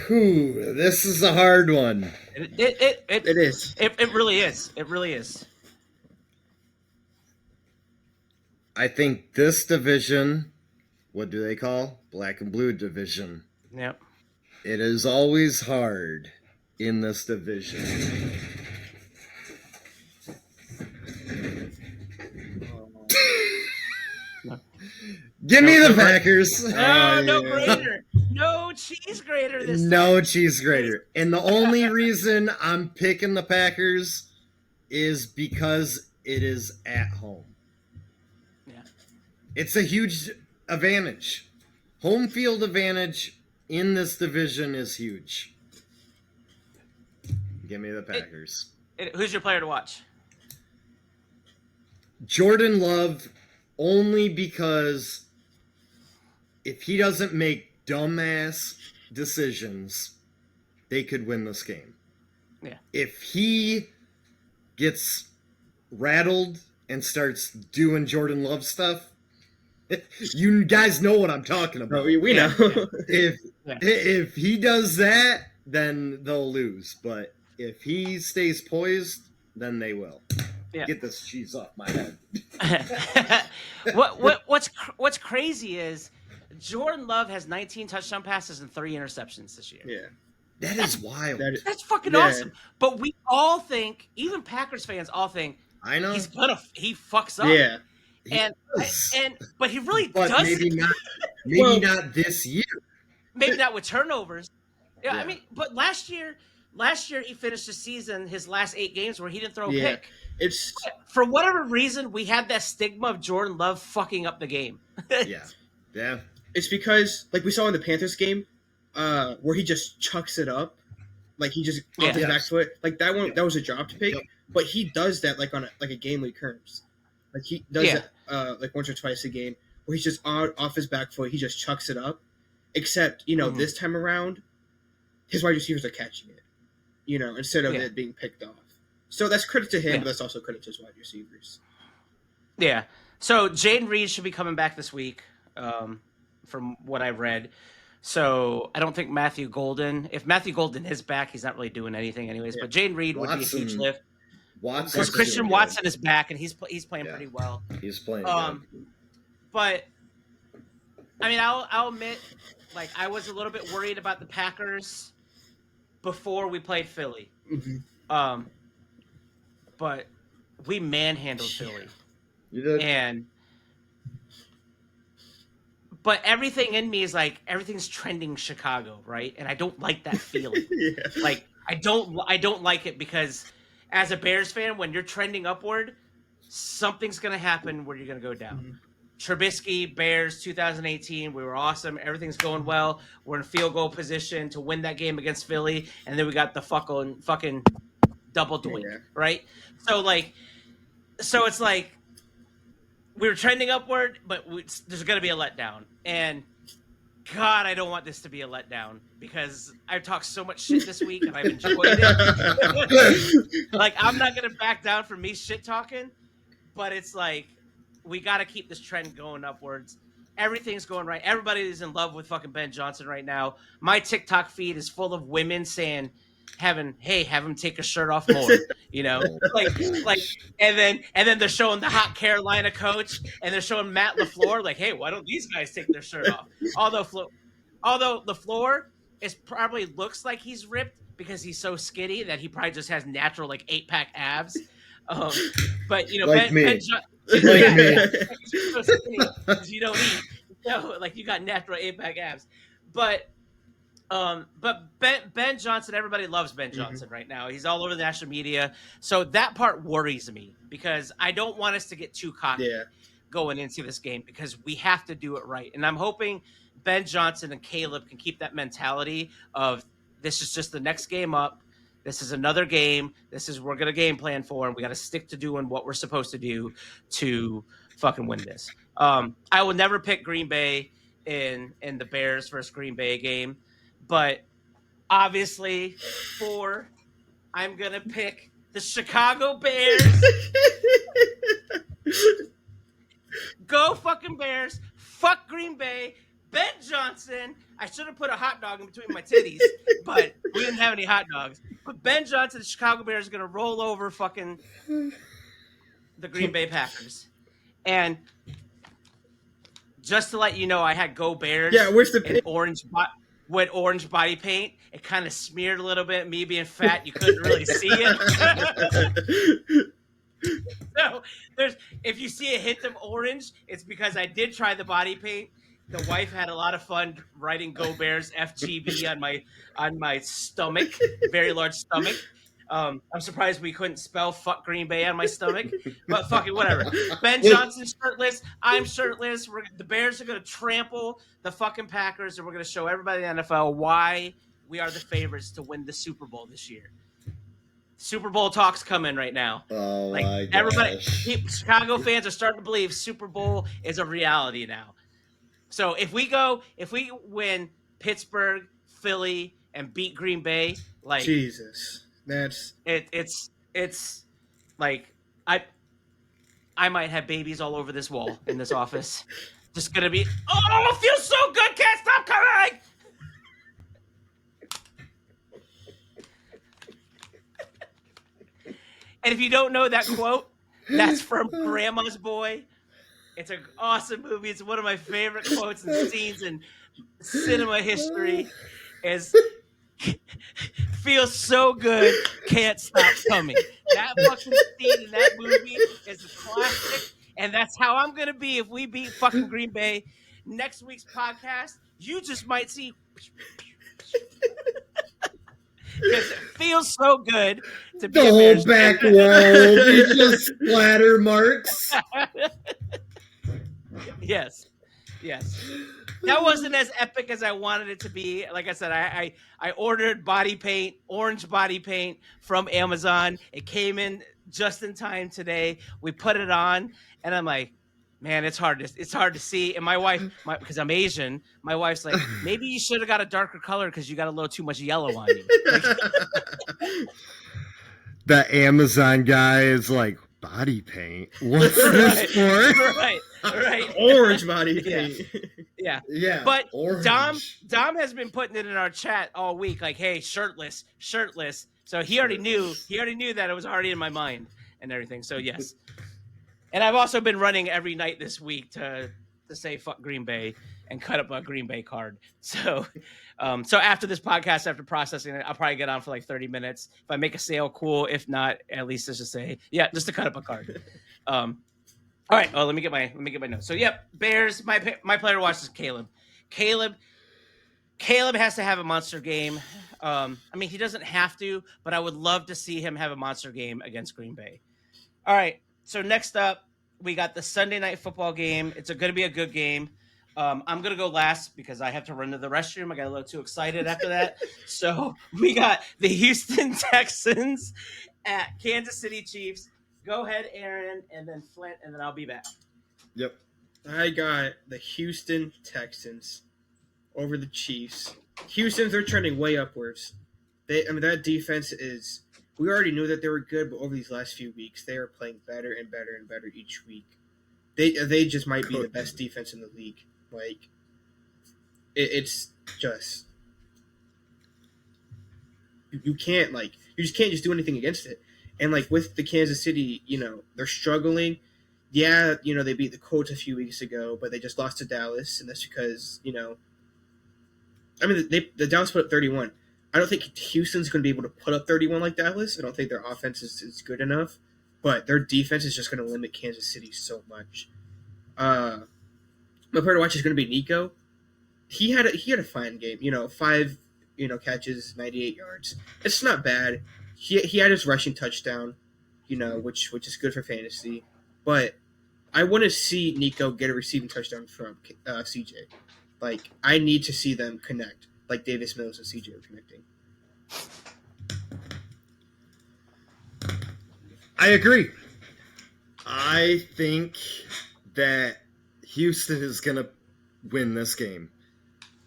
This is a hard one. It is. It really is. It really is. I think this division, what do they call? Black and blue division. Yep. It is always hard in this division. Give me the Packers. No grater. No cheese grater this time. No cheese grater. And the only reason I'm picking the Packers is because it is at home. Yeah. It's a huge advantage. Home field advantage in this division is huge. Give me the Packers. Who's your player to watch? Jordan Love, only because if he doesn't make dumbass decisions, they could win this game. Yeah. If he gets rattled and starts doing Jordan Love stuff, you guys know what I'm talking about. We know. If he does that, then they'll lose. But if he stays poised, then they will. Yeah. Get this cheese off my head. What's crazy is Jordan Love has 19 touchdown passes and 3 interceptions this year. Yeah. That is wild. That's fucking awesome. But we all think, even Packers fans all think, I know he fucks up. Yeah. But he really but doesn't. maybe not. Maybe not this year. Maybe not with turnovers. Yeah, Yeah. I mean, but last year he finished the season, his last 8 games where he didn't throw a pick. It's For whatever reason, we had that stigma of Jordan Love fucking up the game. Yeah. It's because, like we saw in the Panthers game, where he just chucks it up, like he just off his back foot, like that one. That was a dropped pick, but he does that like on a game week occurrence. Like he does it like once or twice a game, where he's just off his back foot, he just chucks it up. Except this time around, his wide receivers are catching it, instead of it being picked off. So that's credit to him, but that's also credit to his wide receivers. Yeah. So Jaden Reed should be coming back this week, from what I've read. So I don't think Matthew Golden. If Matthew Golden is back, he's not really doing anything anyways. But Jaden Reed would be a huge lift. Because Christian Watson is back and he's playing pretty well. He's playing. But I mean, I'll admit, like I was a little bit worried about the Packers before we played Philly. Mm-hmm. But we manhandled Philly. You did. But everything in me is like everything's trending Chicago, right? And I don't like that feeling. Like I don't like it because as a Bears fan, when you're trending upward, something's gonna happen where you're gonna go down. Mm-hmm. Trubisky, Bears, 2018, we were awesome. Everything's going well. We're in field goal position to win that game against Philly, and then we got the fucking double doink, right? So it's like we were trending upward, but there's going to be a letdown. And God, I don't want this to be a letdown because I've talked so much shit this week and I've enjoyed it. Like, I'm not going to back down from me shit talking, but it's like we got to keep this trend going upwards. Everything's going right. Everybody is in love with fucking Ben Johnson right now. My TikTok feed is full of women saying, have him take his shirt off more, and then they're showing the hot Carolina coach and they're showing Matt LaFleur like, hey, why don't these guys take their shirt off? Although LaFleur probably looks like he's ripped because he's so skinny that he probably just has natural 8-pack abs. But like me. Ben so skinny because you don't eat. You got natural 8-pack abs, but Ben Johnson, everybody loves Ben Johnson right now. He's all over the national media. So that part worries me because I don't want us to get too cocky going into this game because we have to do it right. And I'm hoping Ben Johnson and Caleb can keep that mentality of this is just the next game up. This is another game. We're going to game plan for, and we got to stick to doing what we're supposed to do to fucking win this. I will never pick Green Bay in the Bears versus Green Bay game. But obviously, I'm going to pick the Chicago Bears. Go fucking Bears. Fuck Green Bay. Ben Johnson. I should have put a hot dog in between my titties, but we didn't have any hot dogs. But Ben Johnson, the Chicago Bears, is going to roll over fucking the Green Bay Packers. And just to let you know, I had Go Bears. Yeah, where's the pick? With orange body paint, it kind of smeared a little bit. Me being fat, you couldn't really see it. So if you see a hint of orange, it's because I did try the body paint. The wife had a lot of fun writing "Go Bears" FGB on my stomach, very large stomach. I'm surprised we couldn't spell "fuck Green Bay" on my stomach, but fuck it, whatever. Ben Johnson's shirtless. I'm shirtless. The Bears are going to trample the fucking Packers, and we're going to show everybody in the NFL why we are the favorites to win the Super Bowl this year. Super Bowl talk's coming right now. Oh like my gosh. everybody, Chicago fans are starting to believe Super Bowl is a reality now. So if we win Pittsburgh, Philly, and beat Green Bay, like Jesus, that's it's like I might have babies all over this wall in this office. Just gonna be, oh, it feels so good, can't stop coming. And if you don't know that quote, that's from Grandma's Boy. It's an awesome movie. It's one of my favorite quotes and scenes in cinema history. Is feels so good, can't stop coming. That fucking scene in that movie is a classic, and that's how I'm gonna be if we beat fucking Green Bay. Next week's podcast, you just might see. Because it feels so good to be The a whole Bears back fan. wall is just splatter marks. Yes. That wasn't as epic as I wanted it to be. Like I said, I ordered orange body paint from Amazon. It came in just in time today. We put it on, and I'm like, man, it's hard to see. And my wife, because I'm Asian, my wife's like, maybe you should have got a darker color because you got a little too much yellow on you. The Amazon guy is like, body paint? What's this for? Right. orange body paint. Yeah. But orange. Dom has been putting it in our chat all week, like, hey, shirtless. So he already knew that it was already in my mind and everything. So yes. And I've also been running every night this week to say fuck Green Bay and cut up a Green Bay card. So so after this podcast, after processing it, I'll probably get on for like 30 minutes. If I make a sale, cool. If not, at least let's just say, just to cut up a card. All right. Oh, let me get my notes. So Bears. My player to watch is Caleb. Caleb has to have a monster game. I mean, he doesn't have to, but I would love to see him have a monster game against Green Bay. All right. So next up, we got the Sunday night football game. It's going to be a good game. I'm going to go last because I have to run to the restroom. I got a little too excited after that. So we got the Houston Texans at Kansas City Chiefs. Go ahead, Aaron, and then Flint, and then I'll be back. Yep. I got the Houston Texans over the Chiefs. They're trending way upwards. That defense is. We already knew that they were good, but over these last few weeks, they are playing better and better and better each week. They just might be the best defense in the league. Like, it's just you just can't just do anything against it. And like with the Kansas City, they're struggling. Yeah, they beat the Colts a few weeks ago, but they just lost to Dallas, and that's because the Dallas put up 31. I don't think Houston's going to be able to put up 31 like Dallas. I don't think their offense is good enough, but their defense is just going to limit Kansas City so much. My player to watch is going to be Nico. He had a fine game. 5 catches, 98 yards. It's not bad. He had his rushing touchdown, which is good for fantasy. But I want to see Nico get a receiving touchdown from CJ. Like, I need to see them connect. Like Davis Mills and CJ are connecting. I agree. I think that Houston is going to win this game.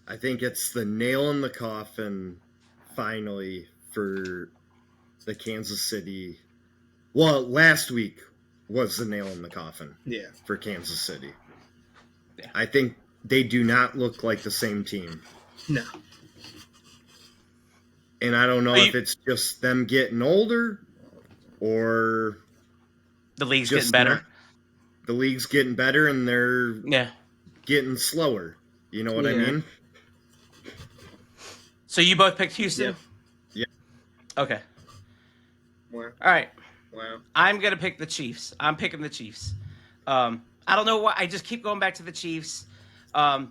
I think it's the nail in the coffin, finally, for the Kansas City. Well, last week was the nail in the coffin for Kansas City. Yeah. I think they do not look like the same team. No. And I don't know if it's just them getting older or the league's getting better. The league's getting better and they're getting slower. You know what I mean? So you both picked Houston? Yeah. Okay. Wow. All right. Wow. I'm going to pick the Chiefs. I'm picking the Chiefs. I don't know why. I just keep going back to the Chiefs. I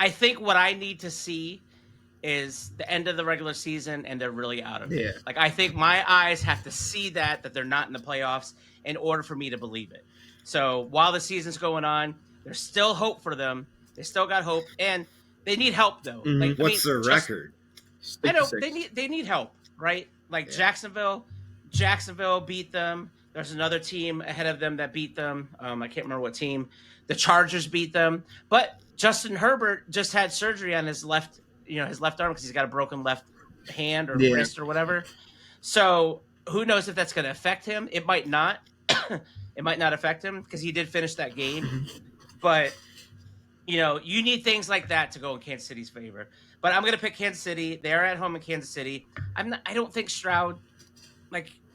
think what I need to see is the end of the regular season and they're really out of it. Yeah. Like, I think my eyes have to see that they're not in the playoffs in order for me to believe it. So while the season's going on, there's still hope for them. They still got hope, and they need help though. Mhm. Like, What's their record? I know 56. they need help, right? Like Yeah. Jacksonville beat them. There's another team ahead of them that beat them. I can't remember what team. The Chargers beat them, but Justin Herbert just had surgery on his left arm because he's got a broken left hand or Yeah. wrist or whatever. So who knows if that's going to affect him? It might not. It might not affect him because he did finish that game. But you need things like that to go in Kansas City's favor. But I'm going to pick Kansas City. They are at home in Kansas City. I don't think Stroud.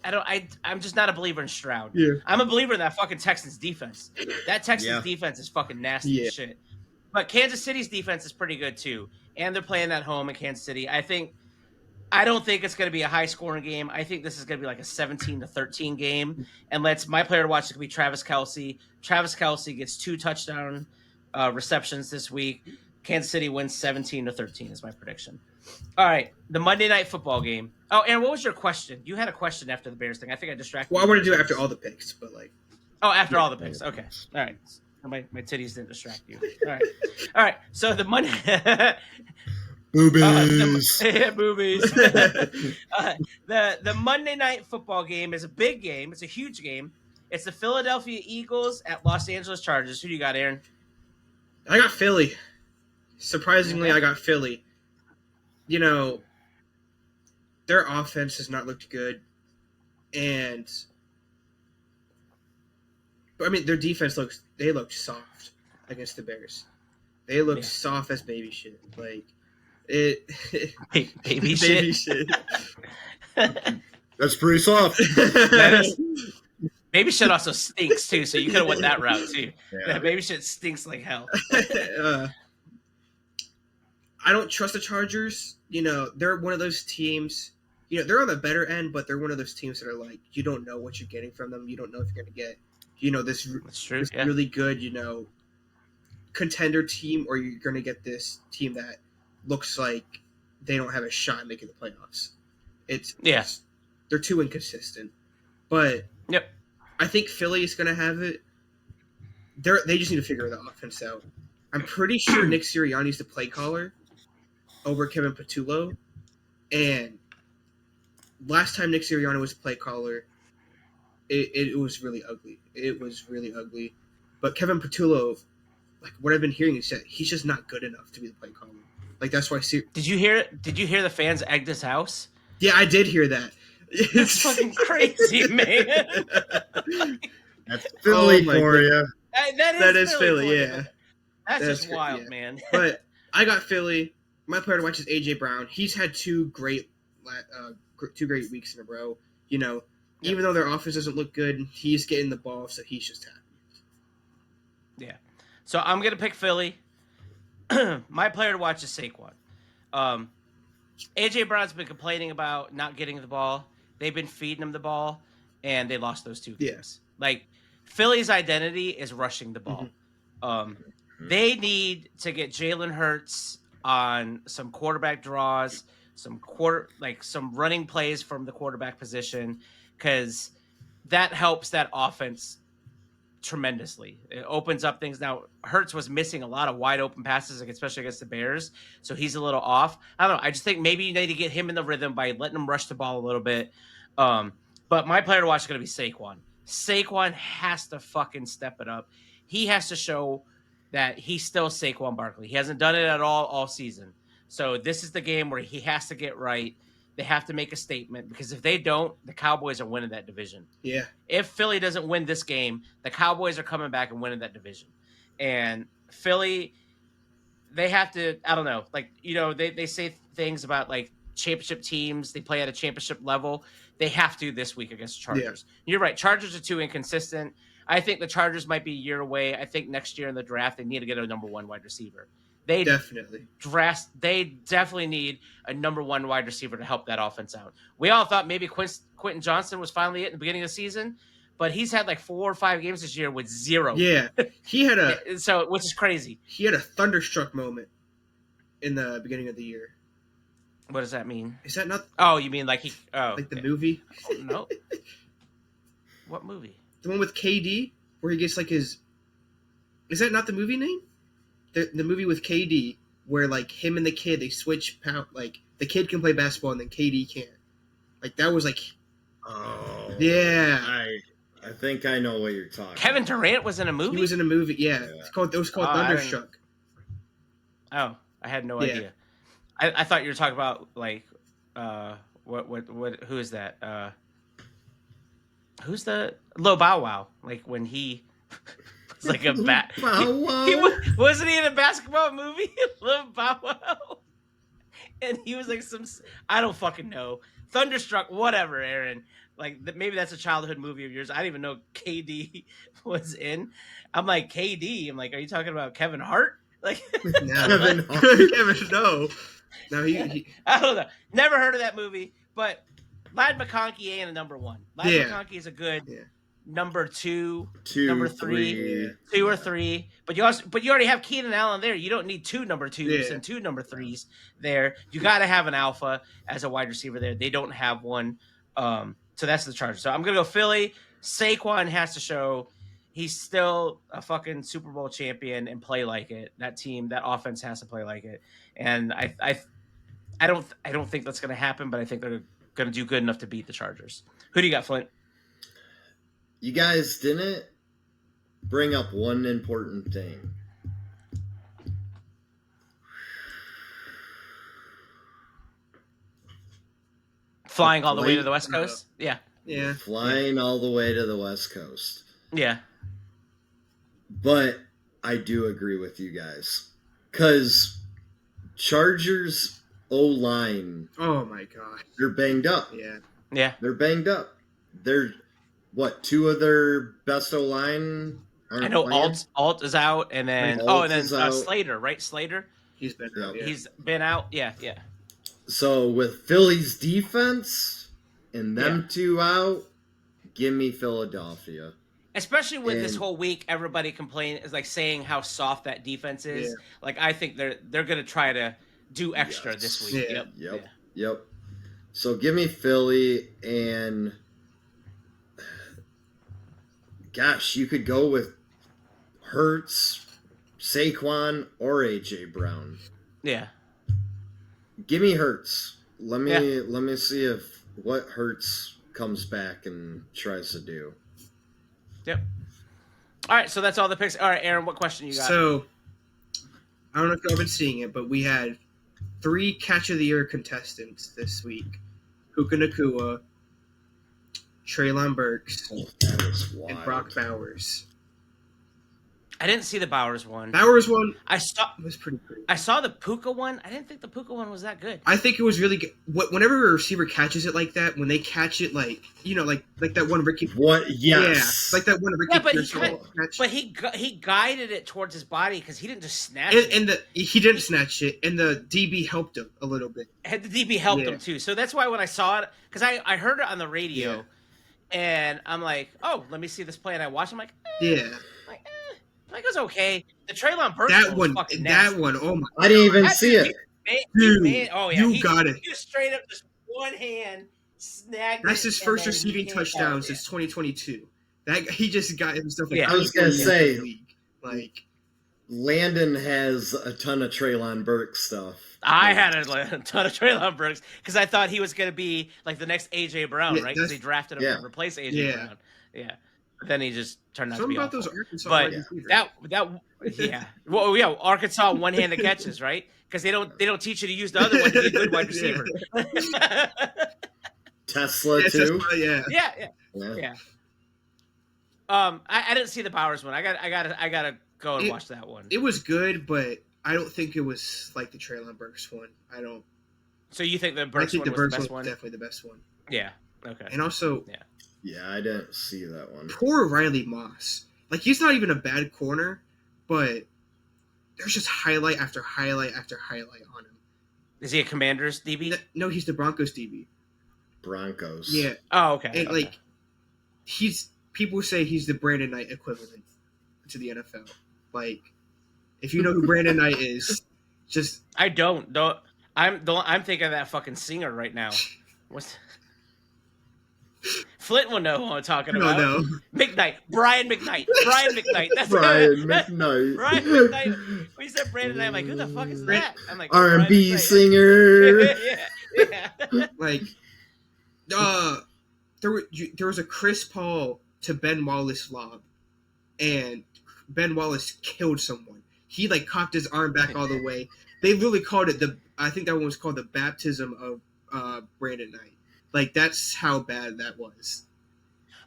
I'm just not a believer in Stroud. Yeah. I'm a believer in that fucking Texans defense. That Texans defense is fucking nasty as shit. But Kansas City's defense is pretty good too, and they're playing at home in Kansas City. I don't think it's going to be a high-scoring game. I think this is going to be like a 17-13 game. And my player to watch is going to be Travis Kelce. Travis Kelce gets 2 touchdown receptions this week. Kansas City wins 17-13 is my prediction. All right, the Monday Night Football game. Oh, Aaron, what was your question? You had a question after the Bears thing. I think I distracted Well, you. I want to do it after all the picks, but like. Oh, after all the picks. Okay. All right. My titties didn't distract you. All right. All right. So the Monday. Boobies. Boobies. The Monday Night Football game is a big game. It's a huge game. It's the Philadelphia Eagles at Los Angeles Chargers. Who do you got, Aaron? I got Philly. Surprisingly, I got Philly. Their offense has not looked good. Their defense looked soft against the Bears. They looked soft as baby shit. Like, Baby shit. That's pretty soft. That is, baby shit also stinks too, so you could have went that route too. Yeah. Baby shit stinks like hell. I don't trust the Chargers. They're one of those teams. They're on the better end, but they're one of those teams that are like, you don't know what you're getting from them. You don't know if you're going to get, this really good, contender team, or you're going to get this team that looks like they don't have a shot at making the playoffs. They're too inconsistent. But I think Philly is going to have it. They just need to figure the offense out. I'm pretty sure Nick Sirianni's the play caller over Kevin Patullo. And last time Nick Sirianni was play caller, it was really ugly. It was really ugly. But Kevin Patullo, like, what I've been hearing is that he's just not good enough to be the play caller. Like, that's why. Did you hear the fans egged his house? Yeah, I did hear that. It's fucking crazy, man. That's Philly for you. That is Philly, yeah. That's just wild, man. But I got Philly. My player to watch is A.J. Brown. He's had two great weeks in a row. Even though their offense doesn't look good, he's getting the ball, so he's just happy. Yeah. So I'm going to pick Philly. My player to watch is Saquon. A.J. Brown's been complaining about not getting the ball. They've been feeding him the ball, and they lost those 2 games. Yeah. Like, Philly's identity is rushing the ball. They need to get Jalen Hurts on some quarterback draws, some running plays from the quarterback position, because that helps that offense tremendously. It opens up things. Now, Hurts was missing a lot of wide open passes, especially against the Bears, so he's a little off. I don't know. I just think maybe you need to get him in the rhythm by letting him rush the ball a little bit. But my player to watch is going to be Saquon. Saquon has to fucking step it up. He has to show that he's still Saquon Barkley. He hasn't done it at all season. So this is the game where he has to get right. They have to make a statement, because if they don't, the Cowboys are winning that division. Yeah. If Philly doesn't win this game, the Cowboys are coming back and winning that division. And Philly, they have to, I don't know, they say things about like championship teams, they play at a championship level. They have to this week against the Chargers. Yeah. You're right. Chargers are too inconsistent. I think the Chargers might be a year away. I think next year in the draft, they need to get a number 1 wide receiver. They definitely need a number 1 wide receiver to help that offense out. We all thought maybe Quentin Johnson was finally it in the beginning of the season, but he's had like 4 or 5 games this year with 0. Yeah, he had which is crazy. He had a thunderstruck moment in the beginning of the year. What does that mean? Is that not Oh, you mean like he? Oh, like the okay. movie? Oh, no. What movie? The one with KD where he gets like his. Is that not the movie name? The movie with KD where like him and the kid they switch like the kid can play basketball and then KD can't. Like that was like. Oh. Yeah. I think I know what you're talking. Kevin Durant was in a movie. He was in a movie. Yeah. It was called Thunderstruck. Oh, I had no Yeah. idea. I thought you were talking about like what who is that? Who's the Lil Bow Wow? Like when he was like a bat. Bow Wow. Wasn't he in a basketball movie? Lil Bow Wow. And he was like I don't fucking know. Thunderstruck, whatever, Aaron. Like maybe that's a childhood movie of yours. I didn't even know KD was in. I'm like KD. I'm like, are you talking about Kevin Hart? Like Kevin Hart. Kevin, no. No, he I don't know. Never heard of that movie, but Ladd McConkey ain't a number one. Ladd McConkey is a good number two, number three, 2 or 3. But you already have Keenan Allen there. You don't need 2 number 2s and 2 number 3s there. You got to have an alpha as a wide receiver there. They don't have one. So that's the Chargers. So I'm gonna go Philly. Saquon has to show he's still a fucking Super Bowl champion and play like it. That team, that offense has to play like it. And I don't think that's gonna happen, but I think they're gonna do good enough to beat the Chargers. Who do you got, Flint? You guys didn't bring up one important thing. Flying all the way to the West Coast? Yeah. Yeah. Flying all the way to the West Coast. Yeah. But I do agree with you guys. Because Chargers O-line. Oh, my God. They're banged up. Yeah. Yeah. They're banged up. They're, 2 of their best O-line aren't I know playing? Alt is out, and then Slater, right? Slater? He's been out. Yeah. He's been out. Yeah, yeah. So with Philly's defense and them 2 out, give me Philadelphia. Especially with this whole week, everybody is like saying how soft that defense is. Yeah. Like I think they're gonna try to do extra this week. Yeah. Yep. So give me Philly, and gosh, you could go with Hurts, Saquon, or AJ Brown. Yeah. Give me Hurts. Let me see if what Hurts comes back and tries to do. Yep. All right, so that's all the picks. All right, Aaron, what question you got? So, I don't know if y'all been seeing it, but we had 3 Catch of the Year contestants this week. Puka Nacua, Treylon Burks, that is wild. and Brock Bowers. I didn't see the Bowers one. Bowers one was pretty great. I saw the Puka one. I didn't think the Puka one was that good. I think it was really good. Whenever a receiver catches it like that, when they catch it like that one Ricky. What? Yes. Yeah, like that one Ricky. Yeah, but he guided it towards his body because he didn't just snatch it. And he didn't snatch it, and the DB helped him a little bit. And the DB helped him too. So that's why when I saw it, because I heard it on the radio, and I'm like, oh, let me see this play, and I watched. I'm like, Like it was okay. The Treylon Burks one was fucking nasty. That one, oh my! I didn't even see it. Dude, he got it. He just straight up just one hand snagged. That's his first receiving touchdown since 2022. That he just got himself. I was gonna say, Landon has a ton of Treylon Burks stuff. I had a ton of Treylon Burks because I thought he was going to be like the next AJ Brown, right? Because they drafted him to replace AJ Brown. Yeah. But then he just turned out to be awful. Those Arkansas Arkansas one-handed catches, right? Because they don't teach you to use the other one to be a good wide receiver. Tesla too. Yeah. I didn't see the Bowers one. I gotta go and watch that one. It was good, but I don't think it was like the Treylon Burks one. I don't. So you think the Burks one was the best one? Definitely the best one. Yeah. Okay. And also. Yeah, I didn't see that one. Poor Riley Moss. Like, he's not even a bad corner, but there's just highlight after highlight after highlight on him. Is he a Commanders DB? No, he's the Broncos DB. Broncos. Yeah. Oh, okay. And, people say he's the Brandon Knight equivalent to the NFL. Like, if you know who Brandon Knight is, just... I don't. I'm thinking of that fucking singer right now. What's Flint will know who I'm talking about. No. McKnight. Brian McKnight. That's Brian McKnight. Brian McKnight. When you said Brandon Knight, I'm like, who the fuck is that? I'm like, R&B singer. yeah. Like, there was a Chris Paul to Ben Wallace lob, and Ben Wallace killed someone. He like cocked his arm back all the way. They literally called it I think that one was called the baptism of Brandon Knight. Like, that's how bad that was.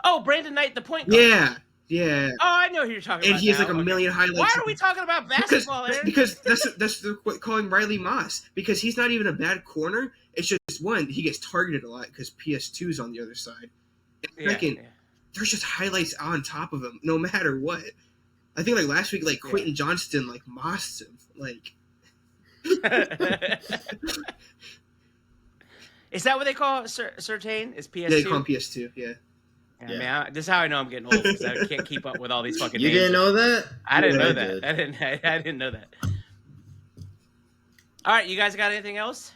Oh, Brandon Knight, the point guard. Yeah. Oh, I know who you're talking about. And he has like a million highlights. Why are we talking about basketball, Aaron? Because that's what calling Riley Moss. Because he's not even a bad corner. It's just one, he gets targeted a lot because PS2 is on the other side. And second, there's just highlights on top of him, no matter what. I think like last week, like Quentin Johnston like mossed him. Like. Is that what they call Certain? Is PS2? Yeah, they call him PS2. Yeah. Man, this is how I know I'm getting old because I can't keep up with all these fucking. You names. didn't know that? I didn't know that. I didn't know that. All right, you guys got anything else?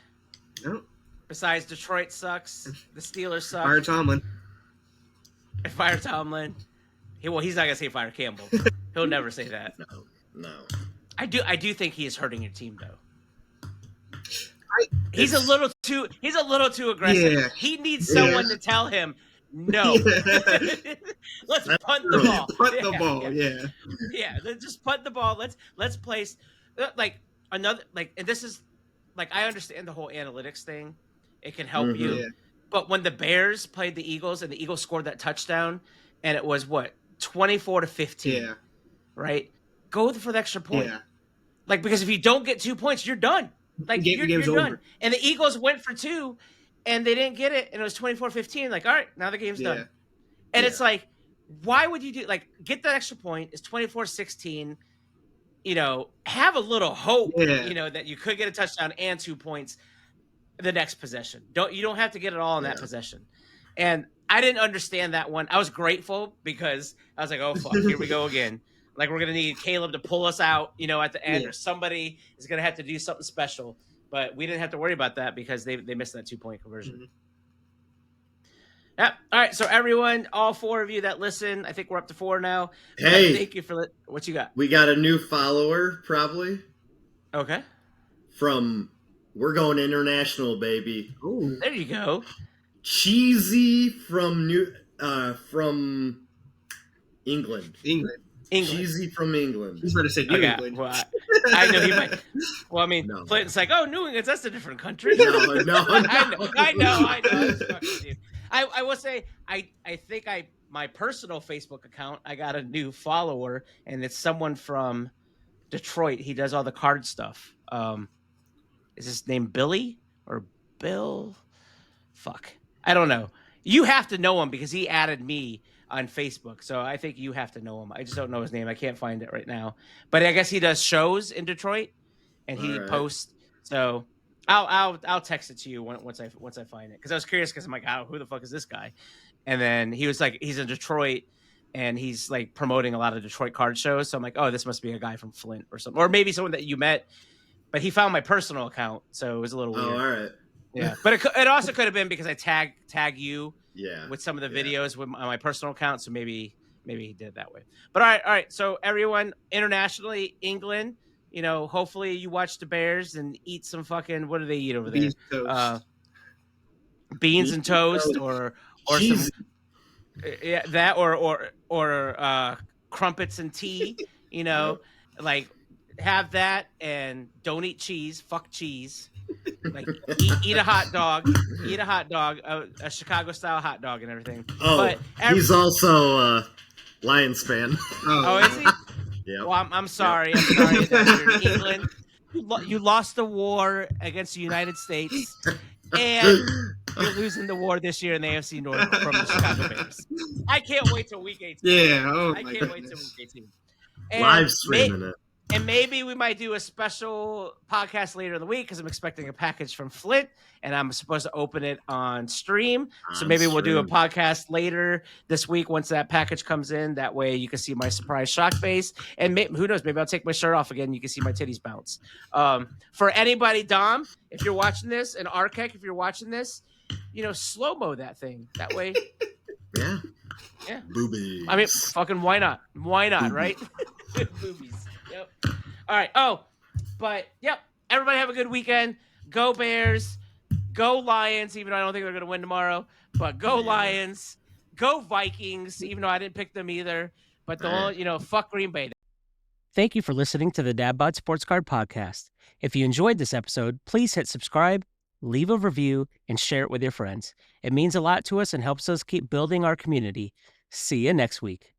No. Besides Detroit sucks, the Steelers suck. Fire Tomlin. Fire Tomlin. He's not gonna say fire Campbell. He'll never say that. No. I do think he is hurting your team though. He's a little too aggressive. Yeah. He needs someone to tell him no. Let's punt the ball. Punt the ball. Yeah, let's just punt the ball. Let's place like another like, and this is like, I understand the whole analytics thing. It can help you. Yeah. But when the Bears played the Eagles and the Eagles scored that touchdown and it was 24-15. Yeah. Right? Go for the extra point. Yeah. Like, because if you don't get 2 points, you're done. Like, you're done. Over. And the Eagles went for 2, and they didn't get it, and it was 24-15. Like, all right, now the game's done. And it's like, why would you do – like, get that extra point. It's 24-16. You know, have a little hope, you know, that you could get a touchdown and 2 points the next possession. You don't have to get it all in that possession. And I didn't understand that one. I was grateful because I was like, oh, fuck, here we go again. Like, we're going to need Caleb to pull us out, you know, at the end, or somebody is going to have to do something special. But we didn't have to worry about that because they missed that 2-point conversion. Mm-hmm. Yeah. All right. So, everyone, all 4 of you that listen, I think we're up to 4 now. Hey. Thank you for what you got. We got a new follower, probably. Okay. From We're Going International, baby. Ooh. There you go. Cheesy from England. Cheesy from England. He's about to say New England. Well, I know he might. Well, I mean, Clinton's like, oh, New England, that's a different country. No. I know. I will say, I think my personal Facebook account, I got a new follower, and it's someone from Detroit. He does all the card stuff. Is his name Billy or Bill? Fuck. I don't know. You have to know him because he added me on Facebook. So I think you have to know him. I just don't know his name. I can't find it right now. But I guess he does shows in Detroit and he posts. So I'll text it to you once I find it. Because I was curious because I'm like, oh, who the fuck is this guy? And then he was like, he's in Detroit and he's like promoting a lot of Detroit card shows. So I'm like, oh, this must be a guy from Flint or something. Or maybe someone that you met. But he found my personal account. So it was a little weird. Oh, all right. Yeah. But it also could have been because I tag you. Yeah. With some of the videos on my personal account, so maybe he did it that way. But all right. So everyone internationally, England, you know, hopefully you watch the Bears and eat some fucking, what do they eat over there? Beans and toast or some that or crumpets and tea. You know, like have that and don't eat cheese. Fuck cheese. Like eat a hot dog, a Chicago style hot dog and everything. Oh, but he's also Lions fan. Oh, is he? Yeah. Well, I'm sorry. I'm sorry that you're in England. You lost the war against the United States, and you're losing the war this year in the NFC North from the Chicago Bears. I can't wait till week 18. Yeah. Oh, I can't wait till week 18. And live streaming it. And maybe we might do a special podcast later in the week because I'm expecting a package from Flint and I'm supposed to open it on stream. So maybe we'll do a podcast later this week once that package comes in. That way you can see my surprise shock face. And who knows, maybe I'll take my shirt off again. You can see my titties bounce. For anybody, Dom, if you're watching this, and Arkek, if you're watching this, slow-mo that thing. That way. Yeah. Yeah. Boobies. I mean, fucking why not? Why not, right? Boobies. Yep. All right. Oh, but yep. Everybody have a good weekend. Go Bears. Go Lions, even though I don't think they're going to win tomorrow. But go Lions. Go Vikings, even though I didn't pick them either. But fuck Green Bay. Thank you for listening to the DadBod Sports Card Podcast. If you enjoyed this episode, please hit subscribe, leave a review, and share it with your friends. It means a lot to us and helps us keep building our community. See you next week.